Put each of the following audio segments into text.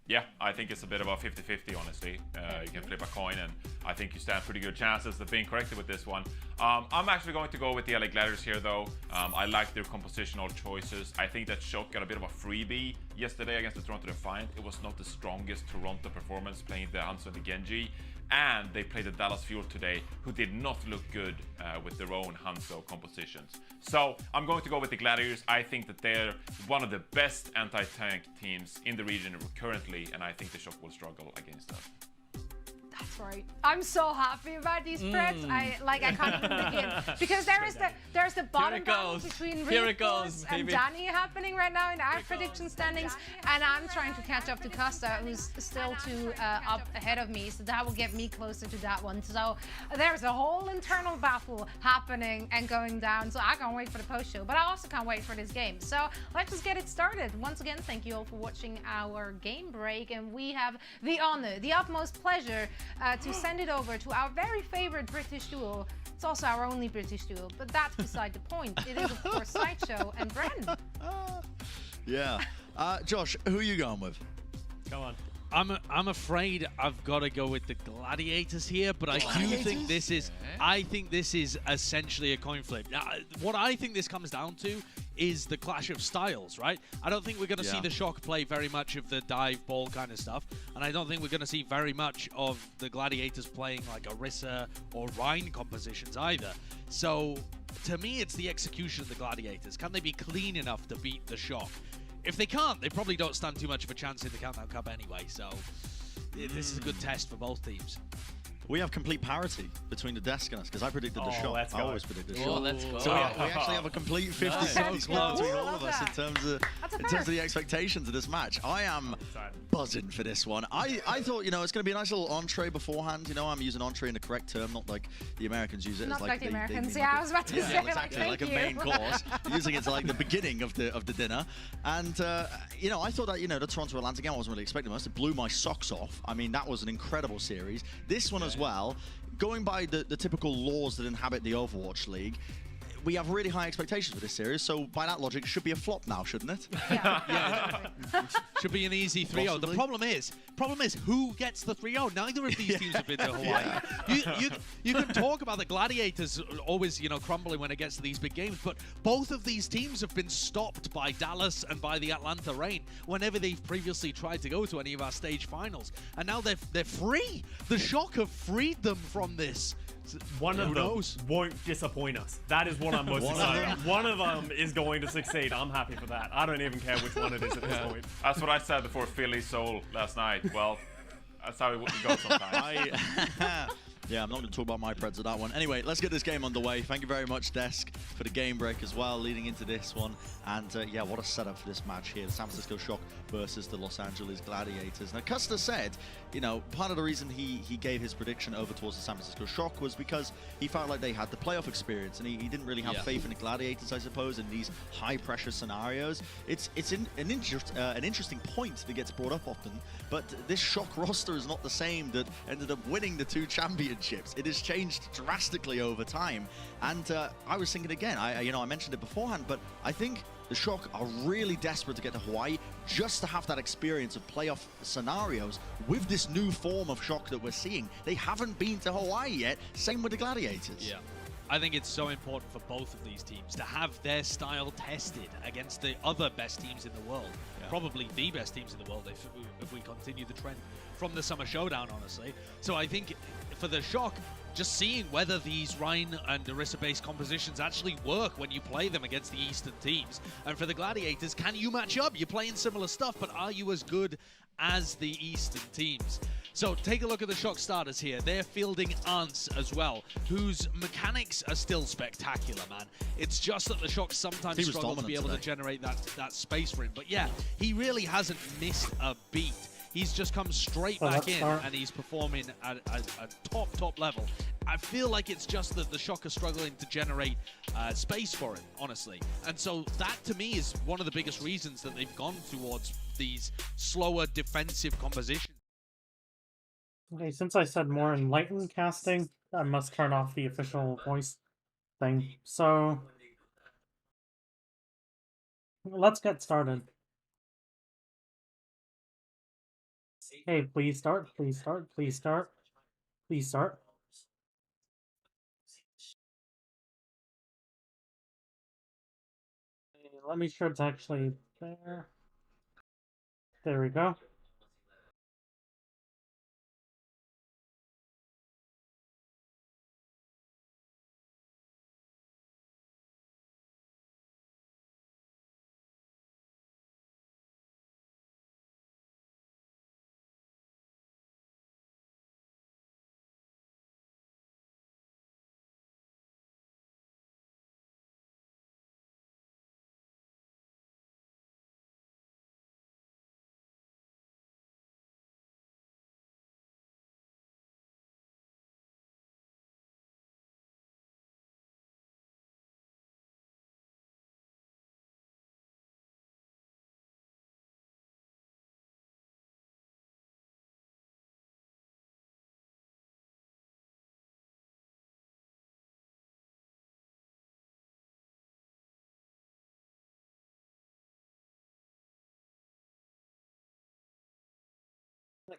Yeah, I think it's a bit of a 50-50, honestly. You can flip a coin, and I think you stand pretty good chances of being corrected with this one. I'm actually going to go with the LA Gladiators here, though. I like their compositional choices. I think that Shock got a bit of a freebie yesterday against the Toronto Defiant. It was not the strongest Toronto performance playing the Hanzo and the Genji. And they played the Dallas Fuel today, who did not look good with their own Hanzo compositions. So I'm going to go with the Gladiators. I think that they're one of the best anti-tank teams in the region currently, and I think the Shock will struggle against them. That's right. I'm so happy about these spreads. I can't even begin, because there's the bottom battle between Reinforce and Danny happening right now in our prediction standings, and I'm trying to catch up to Costa, who's still up ahead of me. So that will get me closer to that one. So there's a whole internal battle happening and going down. So I can't wait for the post show, but I also can't wait for this game. So let's just get it started. Once again, thank you all for watching our game break, and we have the honor, the utmost pleasure to send it over to our very favorite British duo. It's also our only British duo, but that's beside the point. It is, of course, Sideshow and Bren. Yeah. Josh, who are you going with? Come on. I'm afraid I've got to go with the Gladiators here, but I do think this is essentially a coin flip. Now, what I think this comes down to is the clash of styles, right? I don't think we're going to see the Shock play very much of the dive ball kind of stuff, and I don't think we're going to see very much of the Gladiators playing like Orisa or Rhine compositions either. So to me, it's the execution of the Gladiators. Can they be clean enough to beat the Shock? If they can't, they probably don't stand too much of a chance in the Countdown Cup anyway, so this is a good test for both teams. We have complete parity between the desk and us, because I predicted the Shock. Let's go. I always predicted the Shock. Let's go. So we actually have a complete 50-50 split between all of us in terms of the expectations of this match. I am buzzing for this one. I thought, it's going to be a nice little entree beforehand. I'm using entree in the correct term, not like the Americans use it. Not as like the Americans. they Yeah, I was about to say. Exactly, like a main course. Using it to like the beginning of the dinner. And I thought that the Toronto Atlanta game I wasn't really expecting much. It blew my socks off. I mean, that was an incredible series. This one as well. Going by the typical laws that inhabit the Overwatch League, we have really high expectations for this series, so by that logic, it should be a flop now, shouldn't it? Yeah. Should be an easy 3-0. The problem is who gets the 3-0? Neither of these teams have been to Hawaii. You can talk about the Gladiators always, crumbling when it gets to these big games, but both of these teams have been stopped by Dallas and by the Atlanta Reign whenever they've previously tried to go to any of our stage finals, and now they're free. The Shock have freed them from this. One of them won't disappoint us. That is what I'm most excited about. One of them is going to succeed. I'm happy for that. I don't even care which one it is at this point. That's what I said before Philly Soul last night. Well, that's how it goes sometimes. Yeah, I'm not going to talk about my Preds at that one. Anyway, let's get this game underway. Thank you very much, Desk, for the game break as well, leading into this one. And yeah, what a setup for this match here. The San Francisco Shock versus the Los Angeles Gladiators. Now, Custer said, part of the reason he gave his prediction over towards the San Francisco Shock was because he felt like they had the playoff experience, and he didn't really have faith in the Gladiators, I suppose, in these high-pressure scenarios. It's an interesting point that gets brought up often, but this Shock roster is not the same that ended up winning the 2 championships. It has changed drastically over time, and I was thinking again, I mentioned it beforehand, but I think the Shock are really desperate to get to Hawaii just to have that experience of playoff scenarios with this new form of Shock that we're seeing. They haven't been to Hawaii yet, same with the Gladiators. Yeah. I think it's so important for both of these teams to have their style tested against the other best teams in the world. Probably the best teams in the world if we continue the trend from the Summer Showdown, honestly. So I think for the Shock, just seeing whether these Rhine and Orisa-based compositions actually work when you play them against the Eastern teams. And for the Gladiators, can you match up? You're playing similar stuff, but are you as good as the Eastern teams? So take a look at the Shock starters here. They're fielding Ants as well, whose mechanics are still spectacular, man. It's just that the Shock sometimes struggle to be able to generate that space for him. But yeah, he really hasn't missed a beat. He's just come straight back in and he's performing at a top level. I feel like it's just that the Shock are struggling to generate space for him, honestly. And so that, to me, is one of the biggest reasons that they've gone towards these slower defensive compositions. Okay, since I said more enlightened casting, I must turn off the official voice thing. So let's get started. Hey, please start, please start, please start, please start. Let me sure it's actually there. There we go.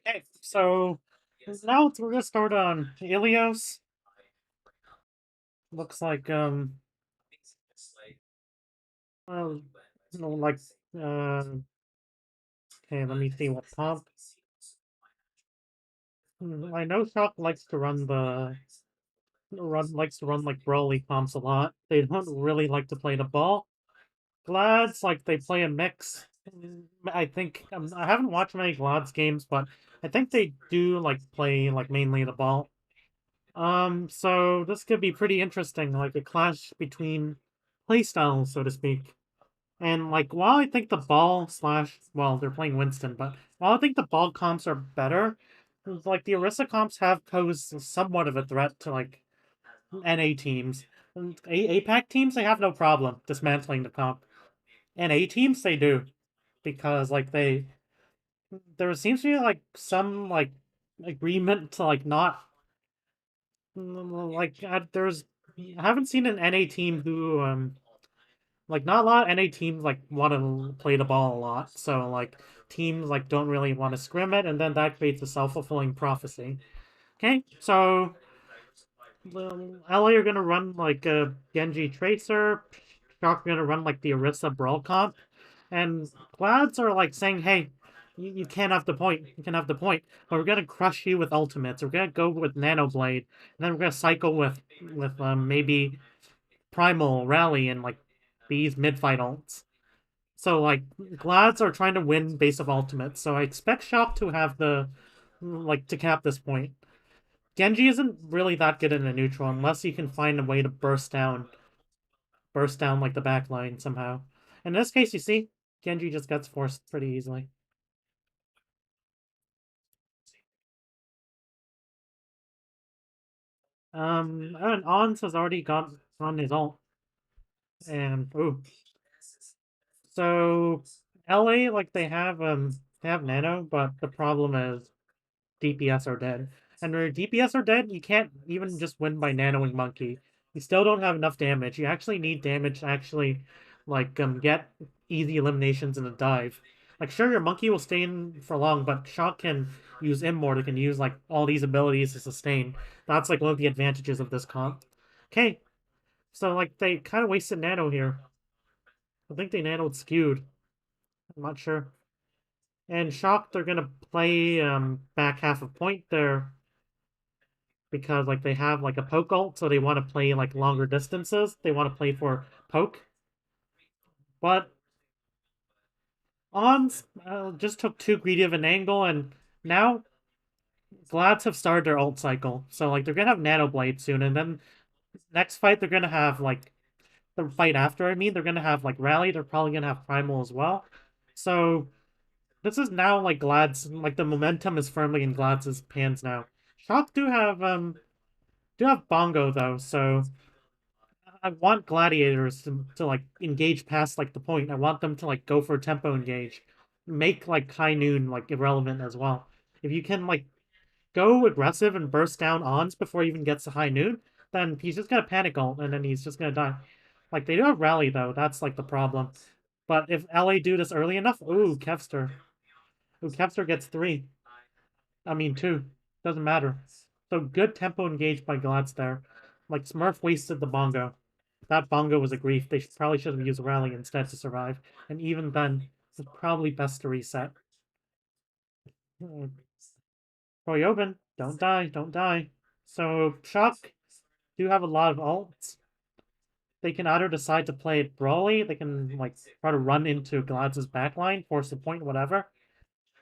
Okay, so now we're gonna start on Ilios. Looks like well, no, like okay, let me see what comp. I know Shock likes to run likes to run like brawly comps a lot. They don't really like to play the ball. Glads like they play a mix. I think I haven't watched many Glads games, but I think they do like play like mainly the ball. So this could be pretty interesting, like a clash between playstyles, so to speak. And like while I think the ball slash well, they're playing Winston, but while I think the ball comps are better, like the Orisa comps have posed somewhat of a threat to like NA teams. And APAC teams, they have no problem dismantling the comp. NA teams, they do. Because like there seems to be like some like agreement to like not like there's I haven't seen an NA team who like not a lot of NA teams like want to play the ball a lot, so like teams like don't really want to scrim it, and then that creates a self-fulfilling prophecy. Okay, so LA are gonna run like a Genji Tracer, Shock are gonna run like the Orisa Brawl comp, and Glads are like saying, hey, you can't have the point, you can have the point, but we're gonna crush you with ultimates. We're gonna go with Nano Blade, and then we're gonna cycle with maybe Primal Rally and like these mid-fight ults. So like Glads are trying to win base of ultimates, so I expect Shock to have the like to cap this point. Genji isn't really that good in a neutral unless you can find a way to burst down like the back line somehow. In this case, you see, Genji just gets forced pretty easily. And Ons has already got on his ult. And ooh. So LA like they have nano, but the problem is DPS are dead. And when your DPS are dead, you can't even just win by nanoing Monkey. You still don't have enough damage. You actually need damage to actually like get easy eliminations in a dive. Like sure your Monkey will stay in for long, but Shock can use Immort, it can use like all these abilities to sustain. That's like one of the advantages of this comp. Okay. So like they kind of wasted nano here. I think they nanoed skewed. I'm not sure. And Shock, they're gonna play back half of point there because like they have like a poke ult, so they want to play like longer distances. They want to play for poke. But Ons just took too greedy of an angle, and now Glads have started their ult cycle. So like they're gonna have Nano Blade soon, and then next fight they're gonna have like the fight after. I mean, they're gonna have like Rally. They're probably gonna have Primal as well. So this is now like Glad's like the momentum is firmly in Glad's hands now. Shock do have Bongo though, so I want Gladiators to like engage past like the point. I want them to like go for a tempo engage. Make like High Noon like irrelevant as well. If you can like go aggressive and burst down Ons before he even gets to High Noon, then he's just gonna panic ult and then he's just gonna die. Like they do have Rally though, that's like the problem. But if LA do this early enough, ooh, Kevster. Ooh, Kevster gets 3. I mean, 2. Doesn't matter. So good tempo engaged by Glads there. Like, Smurf wasted the bongo. That bongo was a grief. They probably should have used Rally instead to survive. And even then, it's probably best to reset. Koyobin, don't die, don't die. So, Shock do have a lot of ults. They can either decide to play it brawly, they can, like, try to run into Glads' backline, force the point, whatever.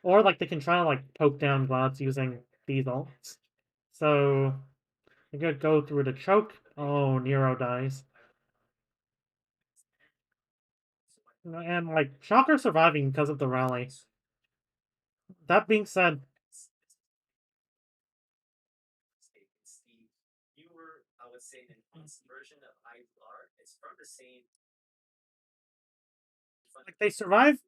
Or, like, they can try to, like, poke down Glads using these ults. So, they're gonna go through the choke. Oh, Nero dies. And, like, Shocker surviving because of the rally. That being said, like, they survive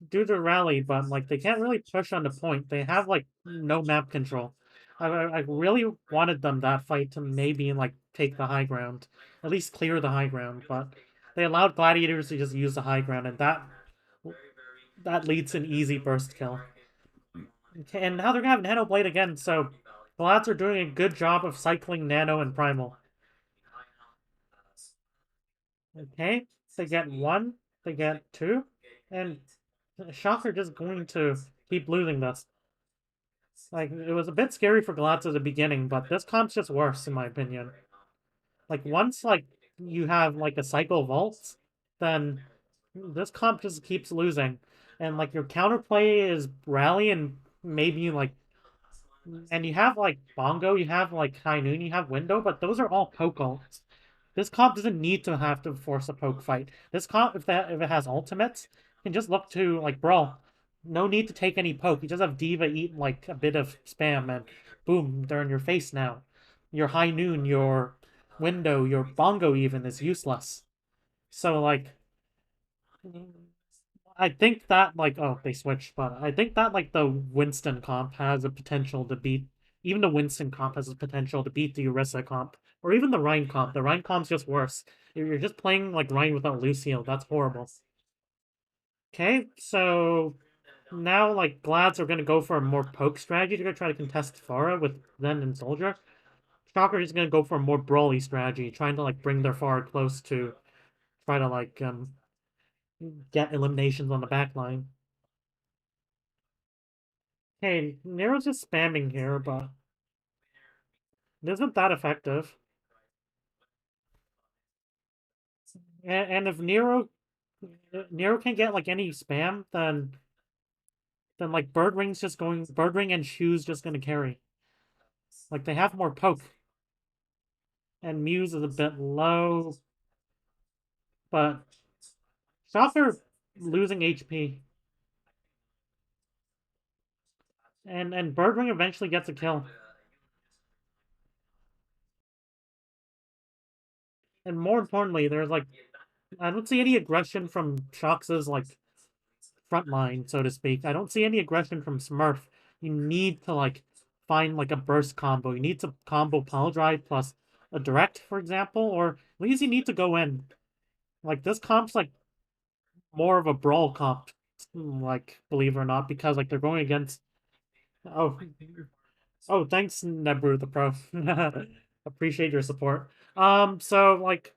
due to rally, but, like, they can't really push on the point. They have, like, no map control. I really wanted them that fight to maybe, like, take the high ground. At least clear the high ground, but they allowed Gladiators to just use the high ground, and that leads to an easy burst kill. Okay, and now they're gonna have Nano Blade again, so Glads are doing a good job of cycling Nano and Primal. Okay, they get 1, they get 2, and Shock are just going to keep losing this. Like, it was a bit scary for Glads at the beginning, but this comp's just worse, in my opinion. Like, once, like, you have, like, a cycle vaults, then this comp just keeps losing. And, like, your counterplay is Rally and maybe, like, and you have, like, Bongo, you have, like, High Noon, you have Window, but those are all poke ults. This comp doesn't need to have to force a poke fight. This comp, if it has ultimates, can just look to, like, Brawl. No need to take any poke. You just have D.Va eat, like, a bit of spam, and boom, they're in your face now. Your High Noon, your Window, your Bongo even is useless. So, like, I think that, like, oh, they switched, but I think that, like, the Winston comp has a potential to beat, even the Winston comp has a potential to beat the Orisa comp, or even the Rhine comp. The Rhine comp's just worse. You're just playing, like, Rhine without Lucio. That's horrible. Okay, so now, like, Glads are gonna go for a more poke strategy. They're gonna try to contest Pharah with Zen and Soldier. Shocker is gonna go for a more brawly strategy, trying to, like, bring their Pharah close to try to, like, get eliminations on the back line. Hey, Nero's just spamming here, but it isn't that effective. And if Nero can't get, like, any spam, then like Bird Ring and Shoes just gonna carry. Like, they have more poke. And Muse is a bit low, but Shocker losing HP. And Bird Ring eventually gets a kill. And more importantly, there's, like, I don't see any aggression from Shock's, like, front line, so to speak. I don't see any aggression from Smurf. You need to, like, find, like, a burst combo. You need to combo Pile Drive plus a direct, for example, or at least you need to go in. Like, this comp's, like, more of a brawl comp, like, believe it or not, because, like, they're going against... Oh, oh, thanks, Nebru the Pro. Appreciate your support. So, like,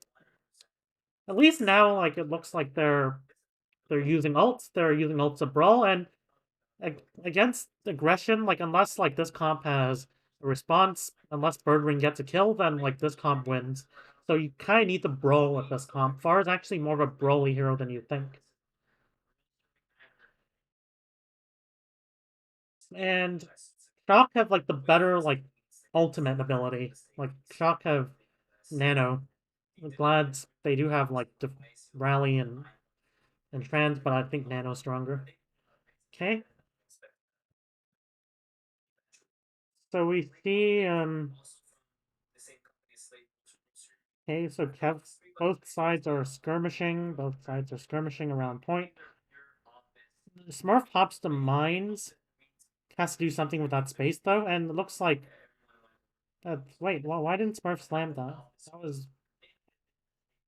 at least now, like, it looks like they're using ults. They're using ults to brawl, and against aggression, like, unless, like, this comp has a response, unless Birdring gets a kill, then, like, this comp wins. So you kind of need to brawl with this comp. Far is actually more of a brawly hero than you think. And Shock have, like, the better, like, ultimate ability. Like, Shock have Nano. Glads, they do have, like, Rally and Trans, but I think Nano's stronger. Okay. So we see, okay, so both sides are skirmishing. Both sides are skirmishing around point. Smurf hops to mines. Has to do something with that space, though, and it looks like... wait, well, why didn't Smurf slam that? That was...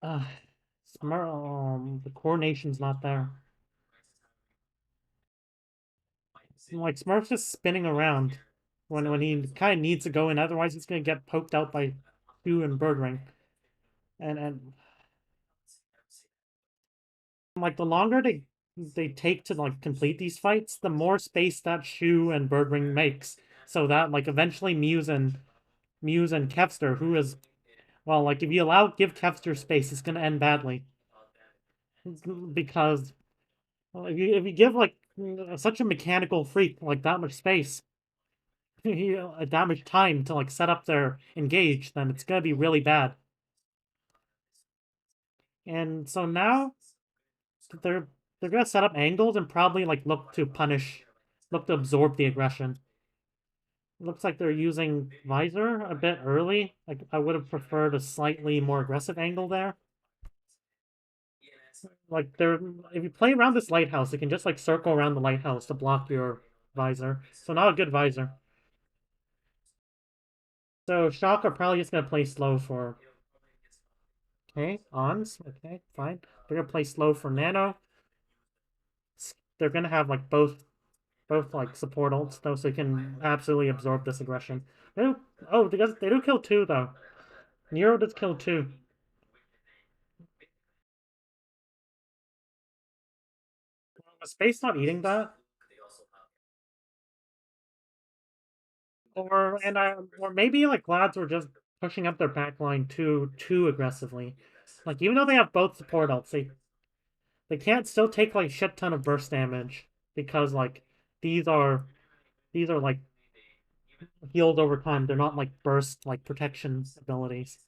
Smurf, the coordination's not there. Like, Smurf's just spinning around. when he kind of needs to go in. Otherwise, he's gonna get poked out by Shu and Birdring. And like the longer they take to like complete these fights, the more space that Shu and Birdring makes. So that like eventually Muse and Kevster, who is well, like if you give Kevster space, it's gonna end badly. Because well, if you give like such a mechanical freak like that much space, that much time to like set up their engage, then it's gonna be really bad. And so now they're they're gonna set up angles and probably like look to absorb the aggression. It looks like they're using visor a bit early. Like I would have preferred a slightly more aggressive angle there. Like if you play around this lighthouse, it can just like circle around the lighthouse to block your visor. So not a good visor. So Shock are probably just gonna play slow for. Okay, Ons. Okay, fine. They're gonna play slow for Nano. They're gonna have like both like support ults though, so you can absolutely absorb this aggression. They do kill two though. Nero does kill two. Was Space not eating that? Or maybe like Glads were just pushing up their backline too aggressively. Like even though they have both support ults, they can't still take like shit ton of burst damage because like these are like healed over time. They're not like burst like protection abilities.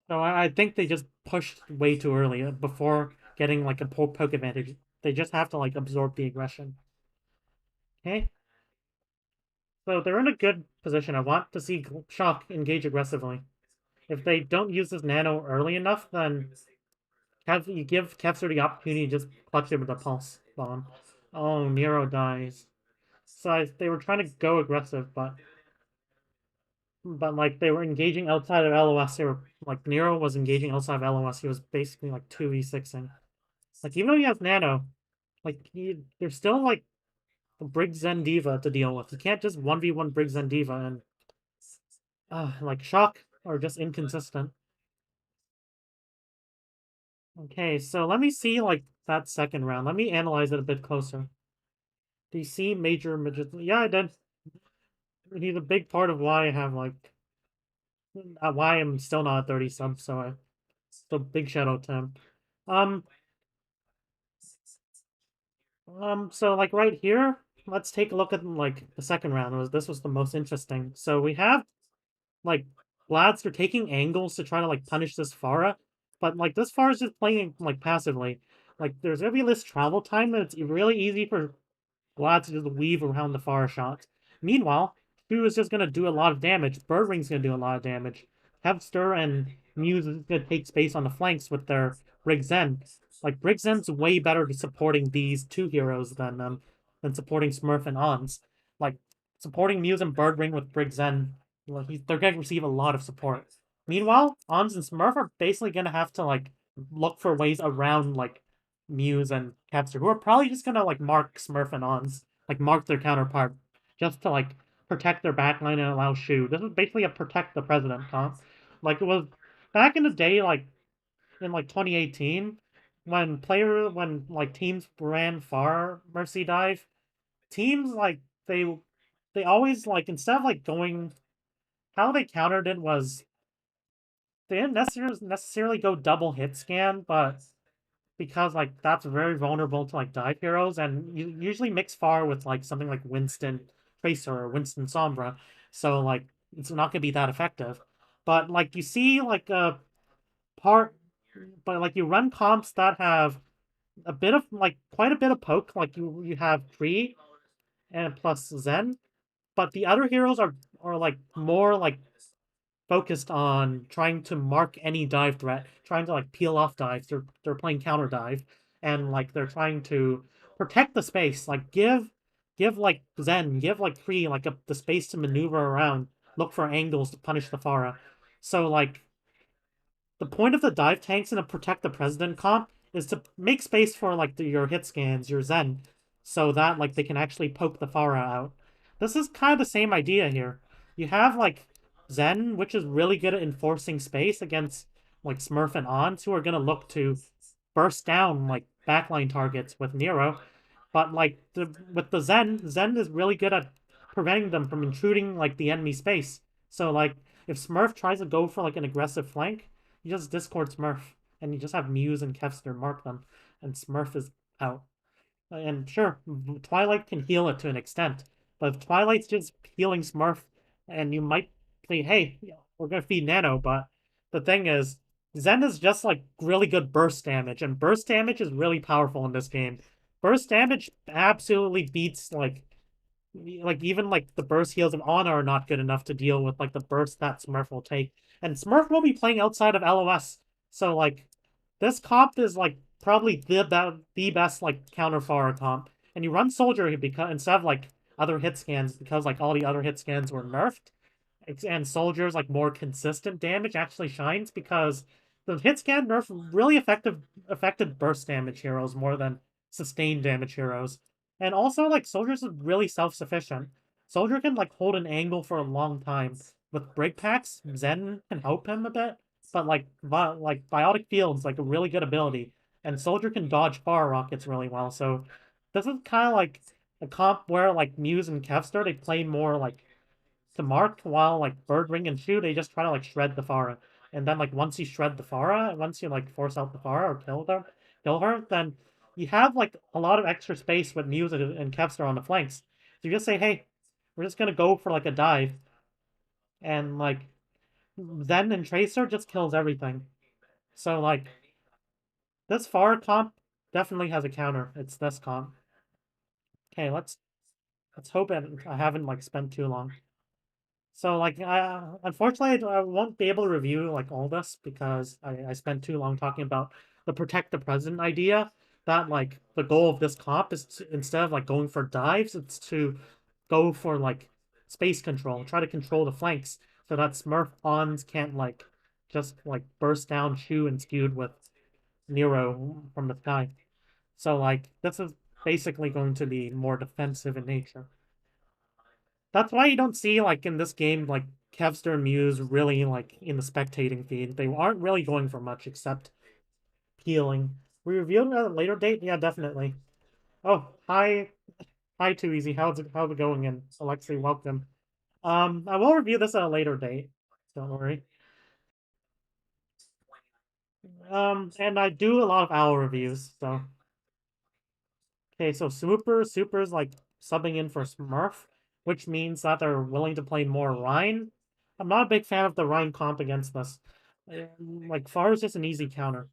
So I think they just pushed way too early before getting like a poke advantage. They just have to like absorb the aggression. Okay, so they're in a good position. I want to see Shock engage aggressively. If they don't use this nano early enough, then you give Kevster the opportunity to just clutch it with a pulse bomb. Oh, Nero dies. So they were trying to go aggressive, but like they were engaging outside of LOS. They were like Nero was engaging outside of LOS. He was basically like 2v6ing. Like even though he has nano, like there's still like a Briggs Zen Diva to deal with. You can't just 1v1 Briggs Zen Diva and like Shock are just inconsistent. Okay, so let me see like that second round. Let me analyze it a bit closer. Do you see major midget? Yeah, I did. He's a big part of why I have like why I'm still not at 30 subs. So big shout out to him. Um, so like right here, let's take a look at like the second round. This was the most interesting. So we have like Glads, they're taking angles to try to like punish this Pharah, but like this Pharah is just playing like passively. Like there's gonna be less travel time, and it's really easy for Glads to just weave around the Pharah shots. Meanwhile, Shu is just gonna do a lot of damage. Birdwing's gonna do a lot of damage. Hevster and Muse is gonna take space on the flanks with their Briggs Zen. Like Briggs Zen's way better at supporting these two heroes than supporting Smurf and Ons. Like supporting Muse and Birdwing with Briggs Zen, well, they're gonna receive a lot of support. Meanwhile, Ons and Smurf are basically gonna have to like look for ways around like Muse and Capster, who are probably just gonna like mark Smurf and Ons, like mark their counterpart, just to like protect their backline and allow Shu. This is basically a protect the president comp. Like it was back in the day, like in like 2018, when like teams ran far Mercy Dive, teams like they always like instead of like going how they countered it was they didn't necessarily go double hit scan, but because like that's very vulnerable to like dive heroes, and you usually mix far with like something like Winston Tracer or Winston Sombra, so like it's not gonna be that effective. But like you see like a part, but like you run comps that have a bit of like quite a bit of poke, like you have Kree and plus Zen, but the other heroes are like more like focused on trying to mark any dive threat, trying to like peel off dives. They're playing counter dive, and like they're trying to protect the space. Like give like Zen, give like Free like the space to maneuver around, look for angles to punish the Pharah. So like the point of the dive tanks in a protect the president comp is to make space for like your hit scans, your Zen, so that like they can actually poke the Pharah out. This is kind of the same idea here. You have like Zen, which is really good at enforcing space against like Smurf and Ons, who are gonna look to burst down like backline targets with Nero. But like with the Zen is really good at preventing them from intruding like the enemy space. So like if Smurf tries to go for like an aggressive flank, you just Discord Smurf and you just have Muse and Kevster mark them, and Smurf is out. And sure, Twilight can heal it to an extent, but if Twilight's just healing Smurf, and you might say, hey, we're gonna feed Nano, but the thing is, Zen is just like really good burst damage, and burst damage is really powerful in this game. Burst damage absolutely beats even like the burst heals of Ana are not good enough to deal with like the burst that Smurf will take. And Smurf will be playing outside of LOS. So like this comp is like probably the best like counter Pharah comp. And you run Soldier because instead of like other hit scans, because like all the other hit scans were nerfed, and Soldier's like more consistent damage actually shines because the hit scan nerf really affected burst damage heroes more than sustained damage heroes. And also like Soldier's really self-sufficient. Soldier can like hold an angle for a long time. With break packs, Zen can help him a bit, but like Biotic Field's like a really good ability, and Soldier can dodge fire rockets really well. So this is kind of like a comp where like Muse and Kevster they play more like to mark, while like Bird Ring and Shoe they just try to like shred the Pharah. And then like once you shred the Pharah, once you like force out the Pharah or kill her, then you have like a lot of extra space with Muse and Kevster on the flanks. So you just say, hey, we're just gonna go for like a dive, and like Zen and Tracer just kills everything. So like this Pharah comp definitely has a counter. It's this comp. Okay, let's hope I haven't like spent too long. So like unfortunately I won't be able to review like all this because I spent too long talking about the protect the president idea. That like the goal of this comp is to, instead of like going for dives, it's to go for like space control, try to control the flanks so that Smurf Ons can't like just like burst down Shu and skewed with Nero from the sky. So like this is basically going to be more defensive in nature. That's why you don't see like in this game like Kevster and Muse really like in the spectating feed. They aren't really going for much except healing. We revealed at a later date? Yeah, definitely. Oh, hi Too Easy. How's it going? And Alexei, welcome. I will review this at a later date. Don't worry. And I do a lot of owl reviews, so okay, so Super's like subbing in for Smurf, which means that they're willing to play more Rhine. I'm not a big fan of the Rhine comp against this. Like Far is just an easy counter.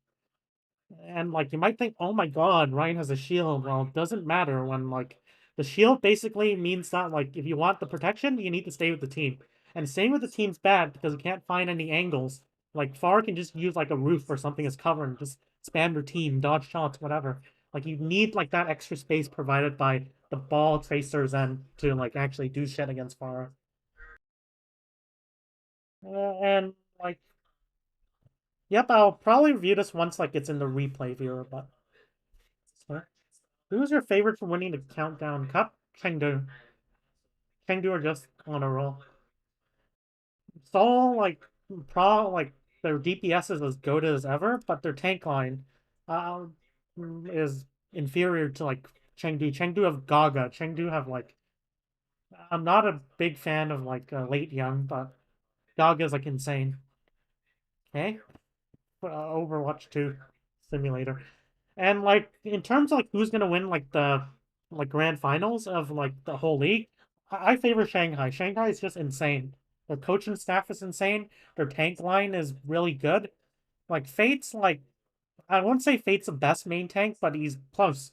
And like you might think, oh my god, Ryan has a shield. Well, it doesn't matter when like the shield basically means that like if you want the protection, you need to stay with the team. And staying with the team's bad because you can't find any angles. Like Far can just use like a roof or something as cover and just spam your team, dodge shots, whatever. Like you need like that extra space provided by the ball tracers and to like actually do shit against Far. And like yep, I'll probably review this once like it's in the replay viewer, but who's your favorite for winning the Countdown Cup? Chengdu. Chengdu are just on a roll. Seoul, like, their DPS is as good as ever, but their tank line uh, is inferior to, like, Chengdu. Chengdu have Gaga. Chengdu have, like, I'm not a big fan of, like, Late Young, but Gaga is, like, insane. Okay? Overwatch 2 simulator. And like in terms of like who's gonna win like the like grand finals of like the whole league, I favor Shanghai. Shanghai is just insane. Their coaching staff is insane. Their tank line is really good. Like Fate's like I won't say Fate's the best main tank, but he's close.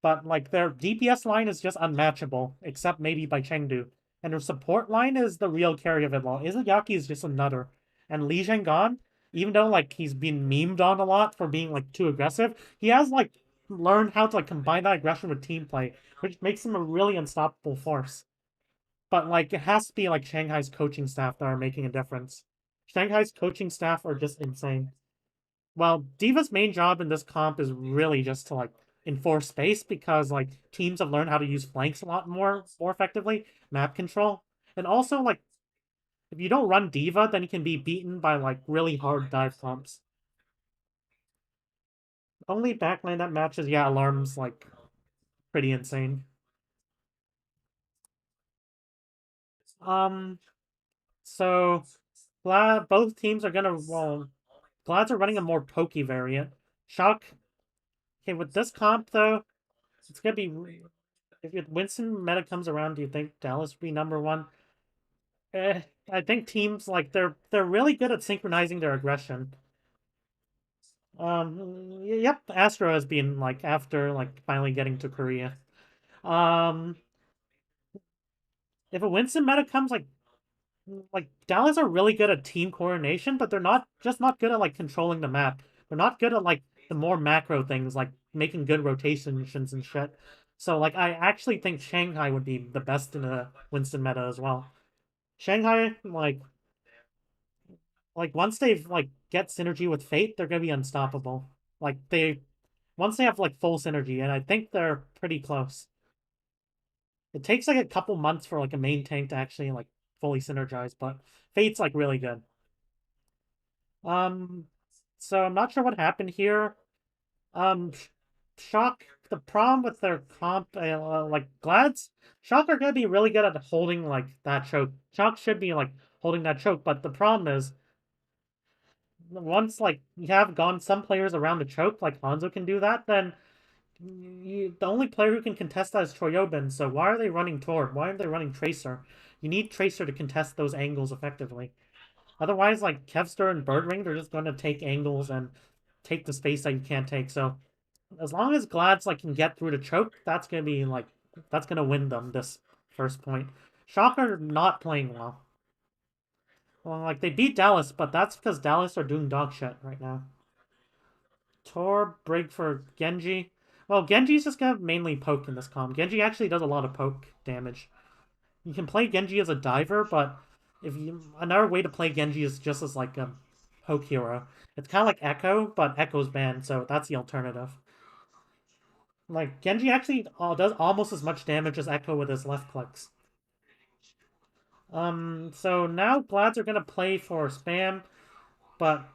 But like their DPS line is just unmatchable, except maybe by Chengdu. And their support line is the real carry of it all. Izayaki is just a nutter. And Li Zhengan, even though like he's been memed on a lot for being like too aggressive, he has like learned how to like combine that aggression with team play, which makes him a really unstoppable force. But like it has to be like Shanghai's coaching staff that are making a difference. Shanghai's coaching staff are just insane. Well, D.Va's main job in this comp is really just to like enforce space because like teams have learned how to use flanks a lot more effectively, map control, and also like if you don't run D.Va, then you can be beaten by like really hard dive comps. Only backline that matches, yeah, Alarm's like pretty insane. So both teams are gonna Glads are running a more pokey variant. Shock. Okay, with this comp though, it's gonna be if Winston meta comes around. Do you think Dallas will be #1? I think teams like they're really good at synchronizing their aggression. Yep, Astro has been like after like finally getting to Korea. If a Winston meta comes like Dallas are really good at team coordination, but they're not good at like controlling the map. They're not good at like the more macro things like making good rotations and shit. So like I actually think Shanghai would be the best in a Winston meta as well. Shanghai like once they've like get synergy with Fate, they're gonna be unstoppable. Like once they have like full synergy, and I think they're pretty close. It takes like a couple months for like a main tank to actually like fully synergize, but Fate's like really good. Um, so I'm not sure what happened here. Um, Shock. The problem with their comp, like Glads, Shock are gonna be really good at holding like that choke. Shock should be like holding that choke, but the problem is once like you have gone some players around the choke, like Hanzo can do that, then the only player who can contest that is Choyobin. So why are they running Torb? Why aren't they running Tracer? You need Tracer to contest those angles effectively. Otherwise, like Kevster and Birdring, they're just going to take angles and take the space that you can't take. So as long as Glads like can get through the choke, that's gonna be like that's gonna win them this first point. Shock are not playing well. Well, like they beat Dallas, but that's because Dallas are doing dog shit right now. Tor, Brig for Genji. Well, Genji's just gonna mainly poke in this comp. Genji actually does a lot of poke damage. You can play Genji as a diver, but if you another way to play Genji is just as like a poke hero. It's kind of like Echo, but Echo's banned, so that's the alternative. Like Genji actually does almost as much damage as Echo with his left clicks. So now Glads are gonna play for spam, but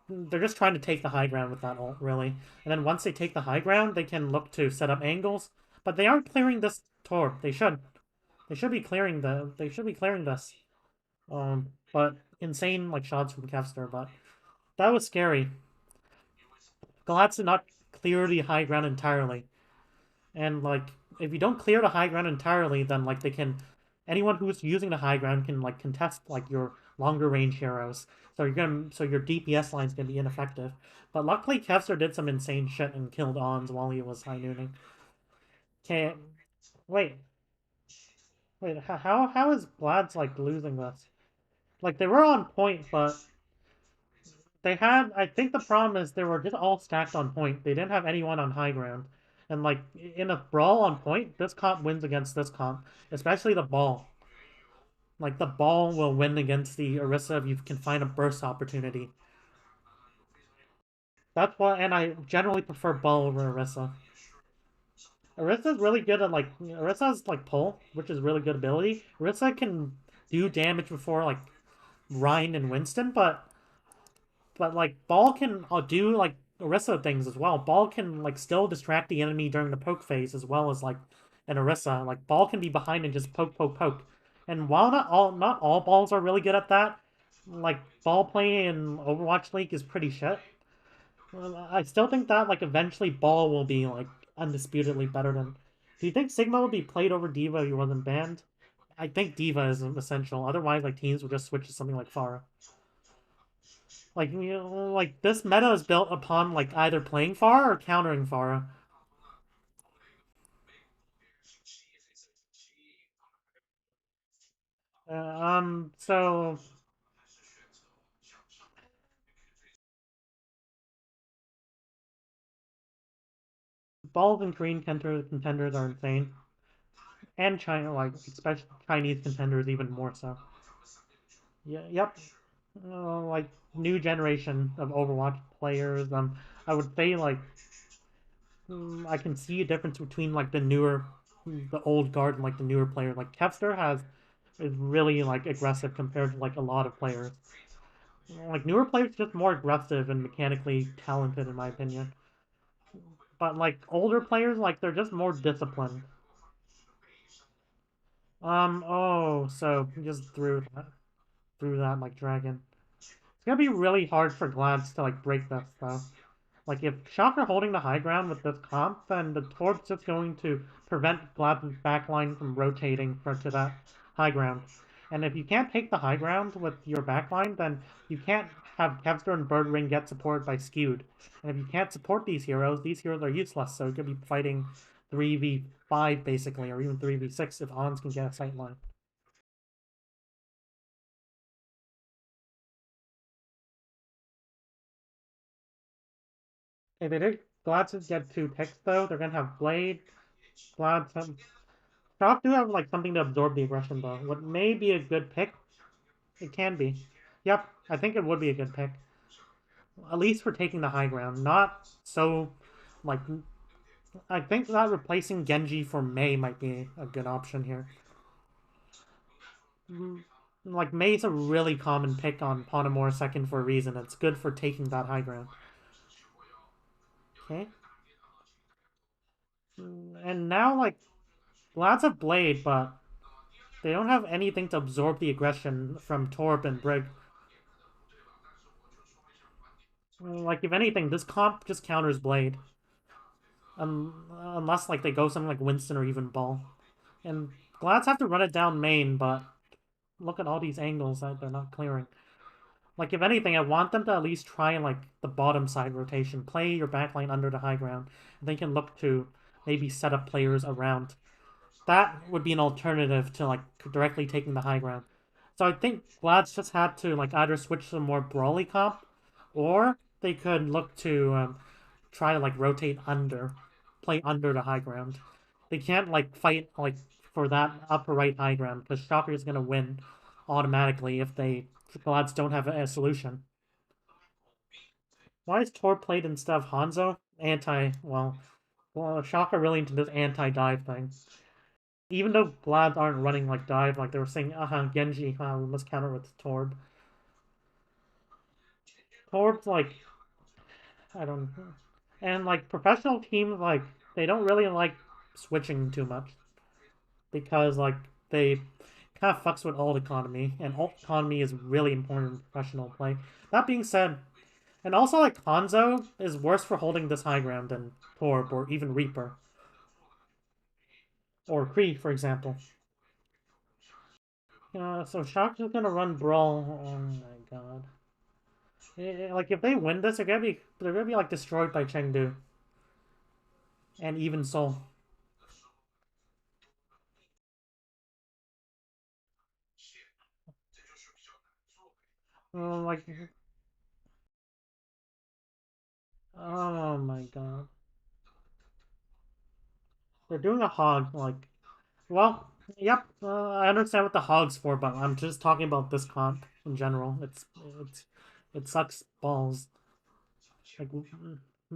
they're just trying to take the high ground with that ult, really. And then once they take the high ground, they can look to set up angles. But they aren't clearing this Torb. They should. They should be clearing They should be clearing this. But insane like shots from Kevster. But that was scary. Glads did not clear the high ground entirely. And like, if you don't clear the high ground entirely, then like they can, anyone who's using the high ground can like contest like your longer range heroes. So your DPS line's gonna be ineffective. But luckily, Kevster did some insane shit and killed Ons while he was high nooning. Okay, wait, how is Vlad's like losing this? Like they were on point, but they had. I think the problem is they were just all stacked on point. They didn't have anyone on high ground. And like in a brawl on point, this comp wins against this comp, especially the ball. Like the ball will win against the Orisa if you can find a burst opportunity. That's why, and I generally prefer ball over Orisa. Orisa's really good at like Orisa's like pull, which is really good ability. Orisa can do damage before like Ryan and Winston, but like Ball can do like Orisa things as well. Ball can like still distract the enemy during the poke phase as well as like an Orisa. Like Ball can be behind and just poke, poke, poke. And while not all balls are really good at that, like ball play in Overwatch League is pretty shit. I still think that like eventually Ball will be like undisputedly better than. Do you think Sigma would be played over D.Va if he wasn't banned? I think D.Va is essential. Otherwise, like teams would just switch to something like Pharah. Like like this meta is built upon like either playing Pharah or countering Pharah. So Balls and Korean contenders are insane, and China like especially Chinese contenders even more so. Yeah, yep. Like new generation of Overwatch players. I would say like I can see a difference between like the old guard and like the newer player. Like Kevster is really like aggressive compared to like a lot of players. Like newer players just more aggressive and mechanically talented in my opinion. But like older players, like they're just more disciplined. Oh, so he just threw that like dragon. It's gonna be really hard for Glads to like break this though. Like if Shock are holding the high ground with this comp, then the Torb's just going to prevent Glads' backline from rotating to that high ground. And if you can't take the high ground with your backline, then you can't have Kevster and Birdring get supported by Skewed. And if you can't support these heroes are useless, so you could be fighting 3v5 basically, or even 3v6 if Hans can get a sight line. Okay, they did Glads get 2 picks though. They're gonna have Blade, Glads have Shock do have like something to absorb the aggression though. What may be a good pick? It can be. Yep, I think it would be a good pick. At least for taking the high ground. Not so like I think that replacing Genji for Mei might be a good option here. Like Mei's a really common pick on Ponomore second for a reason. It's good for taking that high ground. Okay. And now like Glads have Blade, but they don't have anything to absorb the aggression from Torb and Brig. Like, if anything, this comp just counters Blade. Unless, like, they go something like Winston or even Ball. And Glads have to run it down main, but look at all these angles that they're not clearing. Like, if anything, I want them to at least try, like, the bottom side rotation. Play your backline under the high ground. And they can look to maybe set up players around. That would be an alternative to, like, directly taking the high ground. So I think Glads just had to, like, either switch to a more brawly comp, or they could look to try to like rotate play under the high ground. They can't like fight like for that upper right high ground because Shocker is gonna win automatically if Glads don't have a solution. Why is Tor played instead of Hanzo? Well, Shocker really into this anti-dive thing. Even though Glads aren't running like dive, like they were saying, Genji, we must counter with Torb. Torb's like I don't know. And like professional teams, like they don't really like switching too much because like they kind of fucks with alt economy, and alt economy is really important in professional play. That being said, and also like Hanzo is worse for holding this high ground than Torb or even Reaper or Kree, for example. So Shock's just gonna run Brawl. Oh my god. Like if they win this, they're gonna be like destroyed by Chengdu and even Seoul. Like, oh my god. They're doing a hog, like, well, yep, I understand what the hog's for, but I'm just talking about this comp in general. It sucks balls. Like,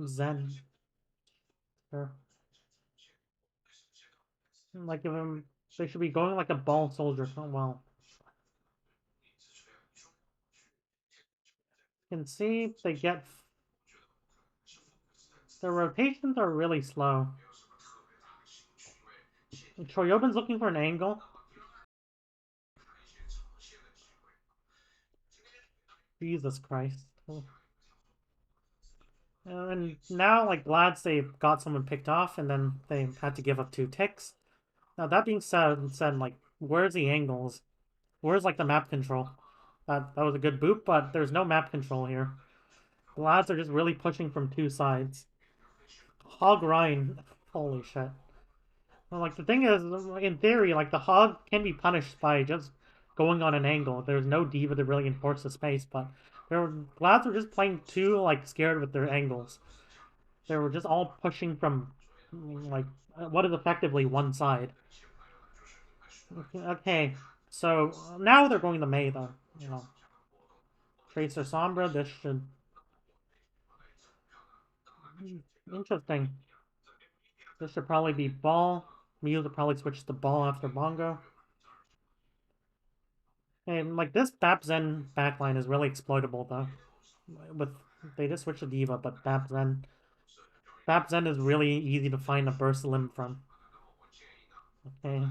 Zen. Sure. Like, they should be going like a ball soldier. Oh, well. You can see they get... Their rotations are really slow. Choryobin's looking for an angle. Jesus Christ. And now, like, Glads, they got someone picked off, and then they had to give up 2 ticks. Now, that being said, like, where's the angles? Where's, like, the map control? That was a good boop, but there's no map control here. Glads are just really pushing from 2 sides. Hog Ryan. Holy shit. Well, like, the thing is, in theory, like, the Hog can be punished by just going on an angle. There's no diva to really enforce the space, but Glads were just playing too, like, scared with their angles. They were just all pushing from, like, what is effectively one side. Okay, so now they're going to Mei, though. You know, Tracer Sombra. This should interesting. This should probably be ball. Muse will probably switch to ball after Bongo. And like this Bap Zen backline is really exploitable though. With they just switched to Diva, but Bap Zen is really easy to find a burst limb from. Okay.